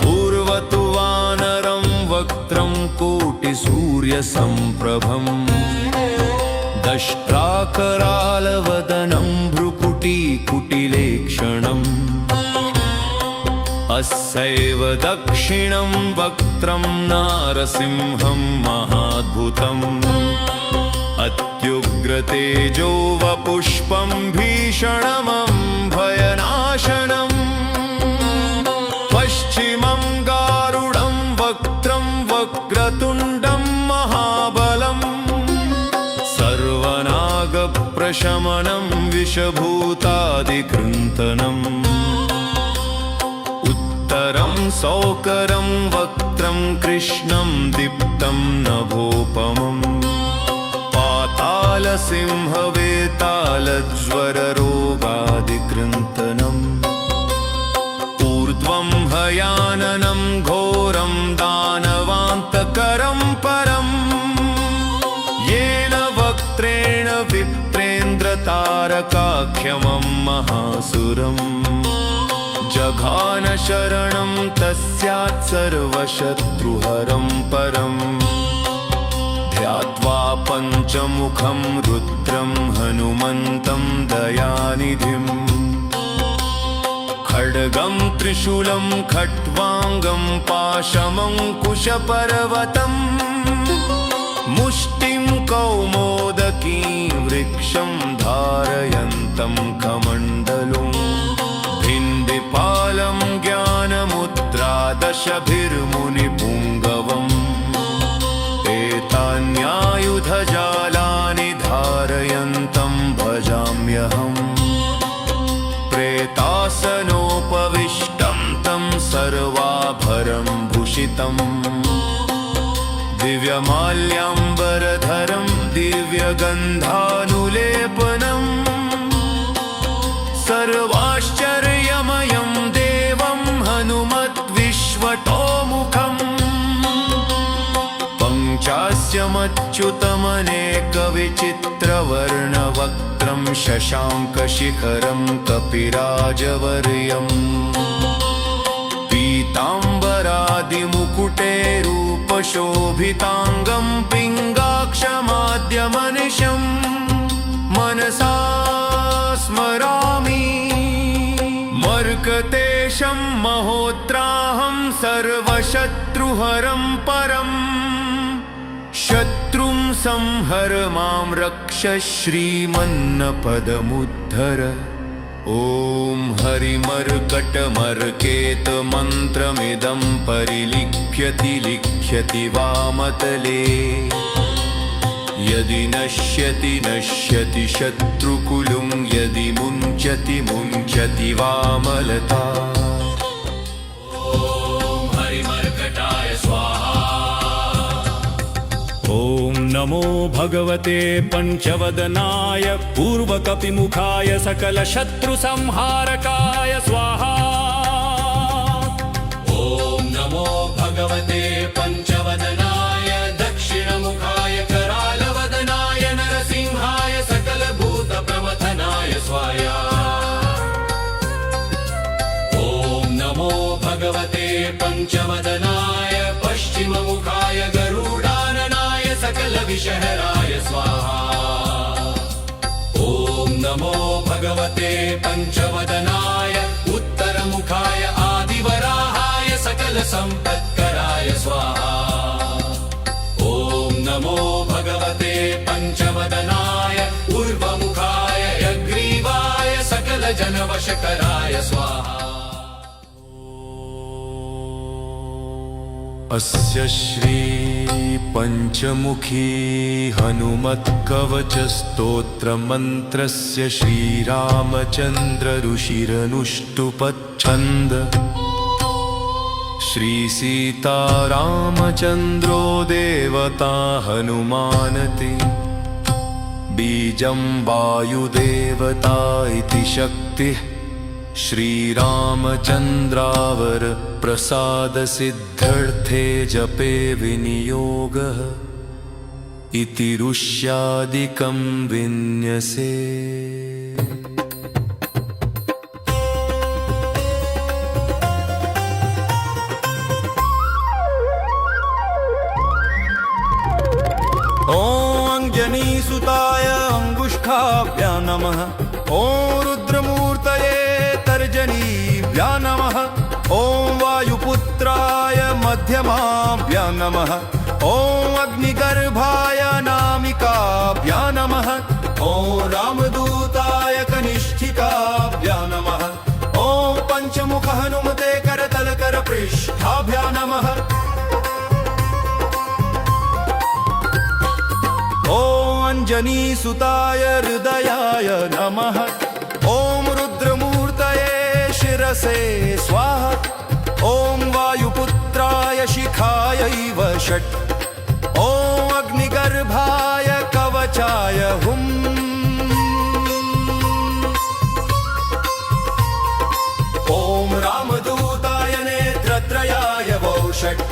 पूर्वतु वाम कोटिसूर्यसम्प्रभम् दष्ट्राकरालवदनं भ्रुकुटीकुटिलेक्षणम् अस्यैव दक्षिणं वक्त्रं नारसिंहं महाद्भुतम् अत्युग्रतेजो वपुष्पं भीषणमं भयनाशनम् पश्चिमं गारुडं वक्त्रं वक्रतुण्डं महाबलम् सर्वनागप्रशमनं विषभूतादिकृन्तनम् उत्तरं सौकरं वक्त्रं कृष्णं दीप्तं नभोपमम् पातालसिंहवेतालज्वररोगादिकृन्तनम् ऊर्ध्वं हयाननं घोरं दानवान्तकरं परम् येन वक्त्रेण विप्रेन्द्रतारकाख्यमं महासुरम् जघान शरणं तस्यात् सर्वशत्रुहरं परम् ध्यात्वा पञ्चमुखं रुद्रं हनुमन्तं दयानिधिम् खड्गं त्रिशूलं खट्वाङ्गं पाशमङ्कुशपर्वतम् मुष्टिं कौमोदकीं वृक्षं धारयन्तं कमण्डलुम् भिन्दिपालं ज्ञानमुद्रादशभिर्मुनिपुङ्गवम् एतान्यायुधजालानि धारयन्तं भजाम्यहम् प्रेतासनोपविष्टं तं सर्वाभरणं भूषितम् दिव्यमाल्याम्बरधरं दिव्यगन्धानुलेपनम् सर्वाश्चर्यमयं देवं हनुमद्विश्वतोमुखम् पञ्चास्यमच्युतमनेकविचित्रवर्णवक्त्रं शशाङ्कशिखरं कपिराजवर्यम् पीताम्बरादिमुकुटैरूपशोभिताङ्गं पिङ्गाक्षमाद्यमनिशम् मनसा स्मरामि मर्कतेशं महोत्राहं सर्वशत्रुहरं परम् शत्रुं संहर मां रक्ष श्रीमन्नपदमुद्धर ॐ हरिमर्कटमर्केतमन्त्रमिदं लिख्यति वामतले यदि नश्यति शत्रुकुलुं यदि मुञ्चति वामलता हरिमर्कटाय स्वाहा। ॐ नमो भगवते पञ्चवदनाय पूर्वकपिमुखाय सकलशत्रुसंहारकाय स्वाहा। ॐ नमो भगवते पञ्चवदनाय दक्षिणमुखाय करालवदनाय नरसिंहाय सकलभूतप्रमथनाय स्वाहा। ॐ नमो भगवते पञ्चवदनाय पश्चिममुखाय गरुडाननाय सकलविषहराय स्वाहा। ॐ नमो भगवते पञ्चवदनाय उत्तरमुखाय आदिवराहाय सकलसम्पत्कराय स्वाहा। ॐ नमो भगवते पञ्चवदनाय पूर्वमुखाय यग्रीवाय सकलजनवशकराय स्वाहा। अस्य श्री पञ्चमुखी हनुमत्कवचस्तोत्रमन्त्रस्य श्रीरामचन्द्र ऋषिरनुष्टुपच्छन्द श्रीसीतारामचन्द्रो देवता हनुमानते बीजं वायुदेवता इति शक्तिः श्रीरामचन्द्रावर प्रसादसिद्धर्थे जपे विनियोगः इति ऋष्यादिकं विन्यसे। नमः ॐ रुद्रमूर्तये तर्जनीभ्यः नमः ॐ वायुपुत्राय मध्यमाभ्यः नमः ॐ अग्निगर्भाय नामिकाभ्यः नमः ॐ रामदूताय कनिष्ठिकाभ्यः नमः ॐ पञ्चमुख हनुमते करतलकरपृष्ठाभ्यः नमः ॐ अञ्जनीसुताय हृदयाय नमः ॐ रुद्रमूर्तये शिरसे स्वाहा ॐ वायुपुत्राय शिखायैव षट् ॐ अग्निगर्भाय कवचाय हुम् ॐ रामदूताय नेत्रत्रयाय वौ षट्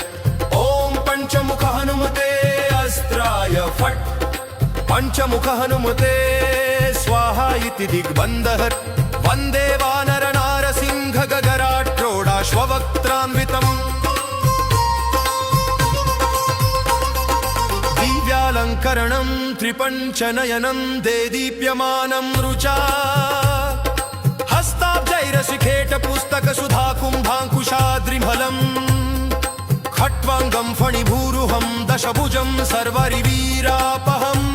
ॐ पञ्चमुख हनुमते अस्त्राय फट् पञ्चमुख हनुमते स्वाहा इति दिग्बन्धः वन्दे वानर नारसिंह गगराट्रोडाश्ववक्त्रान्वितम् दिव्यालङ्करणं त्रिपञ्चनयनं देदीप्यमानं रुचा हस्ताब्जैरशिखेटपुस्तकसुधाकुम्भाङ्कुशाद्रिफलम् खट्वाङ्गं फणिभूरुहं दशभुजं सर्वरिवीरापहम्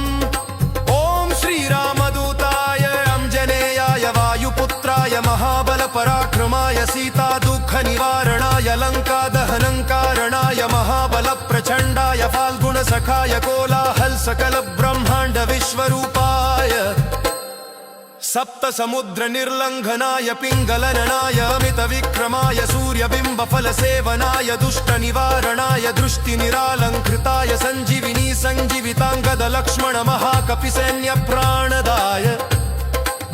ॐ श्रीरामदूताय अञ्जनेयाय वायुपुत्राय महाबलपराक्रमाय सीतादुःखनिवारणाय लङ्कादहनङ्कारणाय महाबलप्रचण्डाय फाल्गुणसखाय कोलाहलसकलब्रह्माण्ड विश्वरूपाय सप्तसमुद्रनिर्लङ्घनाय पिङ्गलननाय अमितविक्रमाय सूर्यबिम्बफलसेवनाय दुष्टनिवारणाय दृष्टिनिरालङ्कृताय सञ्जीविनी सञ्जीविताङ्गदलक्ष्मणमहाकपिसैन्यप्राणदाय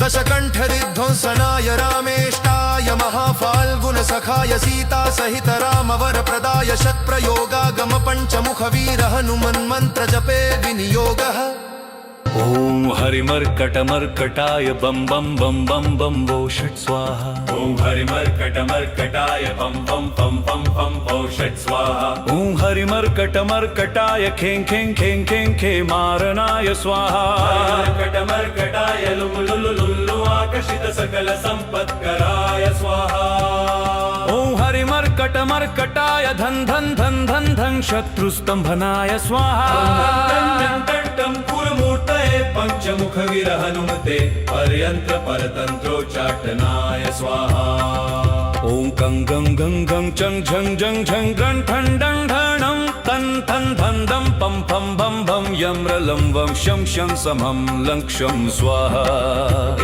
दशकण्ठविध्वंसनाय रामेष्टाय महाफाल्गुनसखाय सीतासहित रामवरप्रदाय शत्प्रयोगागमपञ्चमुखवीर हनुमन्मन्त्रजपे विनियोगः ॐ हरिमर्कटमर्कटाय बम बम बम बम बम वो षट् स्वाहा ॐ हरिमर्कटमर्कटाय पं पं पं पं पं वो षट् स्वाहा ॐ हरिमर्कटमर्कटाय खें खें खें खें खे मारणाय स्वाहा मर्कटमर्कटाय लुं लुलु लुल्लु आकर्षित सकल सम्पत्कराय स्वाहा ॐ हरिमर्कटमर्कटाय धन धन धन धन धन शत्रुस्तम्भनाय स्वाहा पञ्चमुखवीर हनुमते पर्यन्त्र परतन्त्रोच्चाटनाय स्वाहा ॐ कं गं गं गं चं झं झं झं गं ठं डं ढणं तं थं धं दं पं फं भं भं यं रलं वं शं शं समं लं क्षं स्वाहा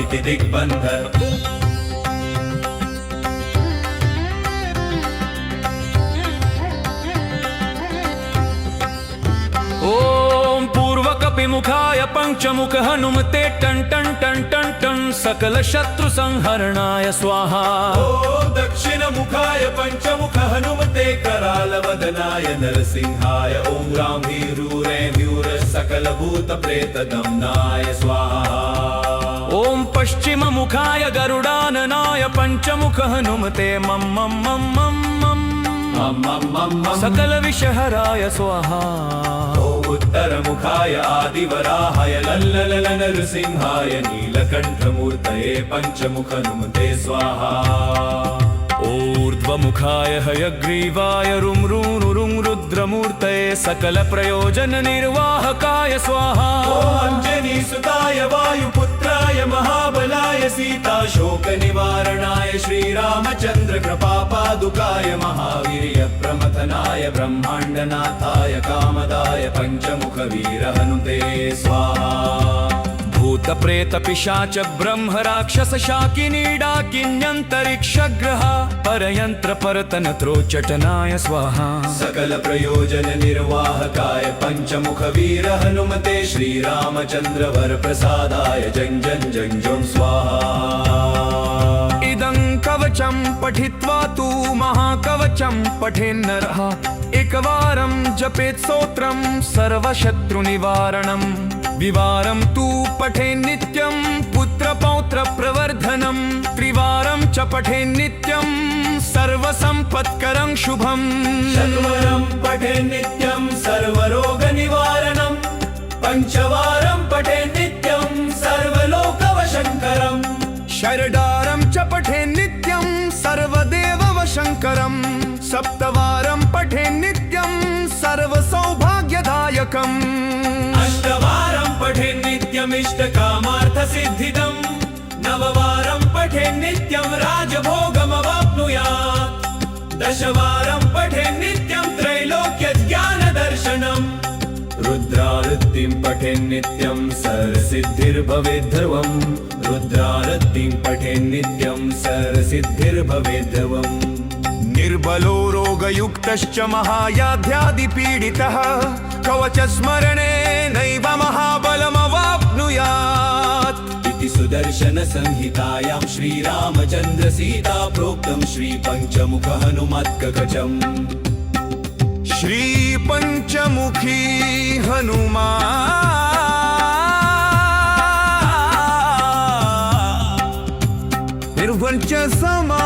इति दिग्बन्धः ॐ पूर्वकपिमुखाय पञ्चमुख हनुमते टं टं टं टं टं सकल शत्रु संहरणाय स्वाहा ॐ दक्षिणमुखाय पञ्चमुख हनुमते करालवदनाय नरसिंहाय ॐ रामवीरूरैर्व्यूर सकलभूतप्रेतदम्नाय स्वाहा ॐ पश्चिममुखाय गरुडाननाय पञ्चमुख हनुमते मम मम मम मम मम सकल विषहराय स्वाहा उत्तरमुखाय आदिवराहाय लल्लल नरसिंहाय नीलकण्ठमूर्तये पञ्चमुख हनुमते स्वाहा ऊर्ध्वमुखाय हयग्रीवाय रुं रुं रुद्रमूर्तये सकल प्रयोजन निर्वाहकाय स्वाहा अञ्जनीसुताय वायुपुत्राय महाबलाय सीताशोकनिवारणाय श्रीरामचन्द्र कृपापादुकाय महावीर्य प्रमथनाय ब्रह्माण्डनाथाय कामदाय पञ्चमुखवीर हनुते स्वाहा भूतप्रेत पिशाच ब्रह्म राक्षस शाकिनी डाकिन्यन्तरिक्षग्रह परयन्त्र परतनत्रोच्चटनाय स्वाहा सकल प्रयोजन निर्वाहकाय पञ्चमुखवीर हनुमते श्रीरामचन्द्र वर प्रसादाय जं जं जं जं स्वाहा इदं कवचं पठित्वा तु महाकवचं पठेन्नरः एकवारं जपेत् स्तोत्रं सर्वशत्रुनिवारणं द्विवारं तु पठेन्नित्यं पुत्रपौत्रप्रवर्धनं त्रिवारं च पठेन्नित्यं सर्वसम्पत्करं शुभम् चत्वरं पठेन्नित्यं सर्वरोगनिवारणं पञ्चवारं पठेन्नित्यं सर्वलोक शिवशङ्करं सप्तवारं पठे नित्यं सर्वसौभाग्यदायकम् अष्टवारं पठे नित्यमिष्टकामार्थसिद्धिदम् नववारं पठे नित्यं राजभोगमवाप्नुयात् दशवारं पठे नित्यं त्रैलोक्यज्ञानदर्शनम् रुद्रारतिं पठे नित्यं सर्वसिद्धिर्भवेत् ध्रुवम् रुद्रारतिं पठे नित्यं सर्वसिद्धिर्भवेत् ध्रुवम् निर्बलो रोगयुक्तश्च महायाध्यादिपीडितः कवचस्मरणे नैव महाबलमवाप्नुयात् इति सुदर्शनसंहितायां श्रीरामचन्द्रसीता प्रोक्तं श्रीपञ्चमुख हनुमत्कवचम् श्रीपञ्चमुखी हनुमान् निर्वञ्च समा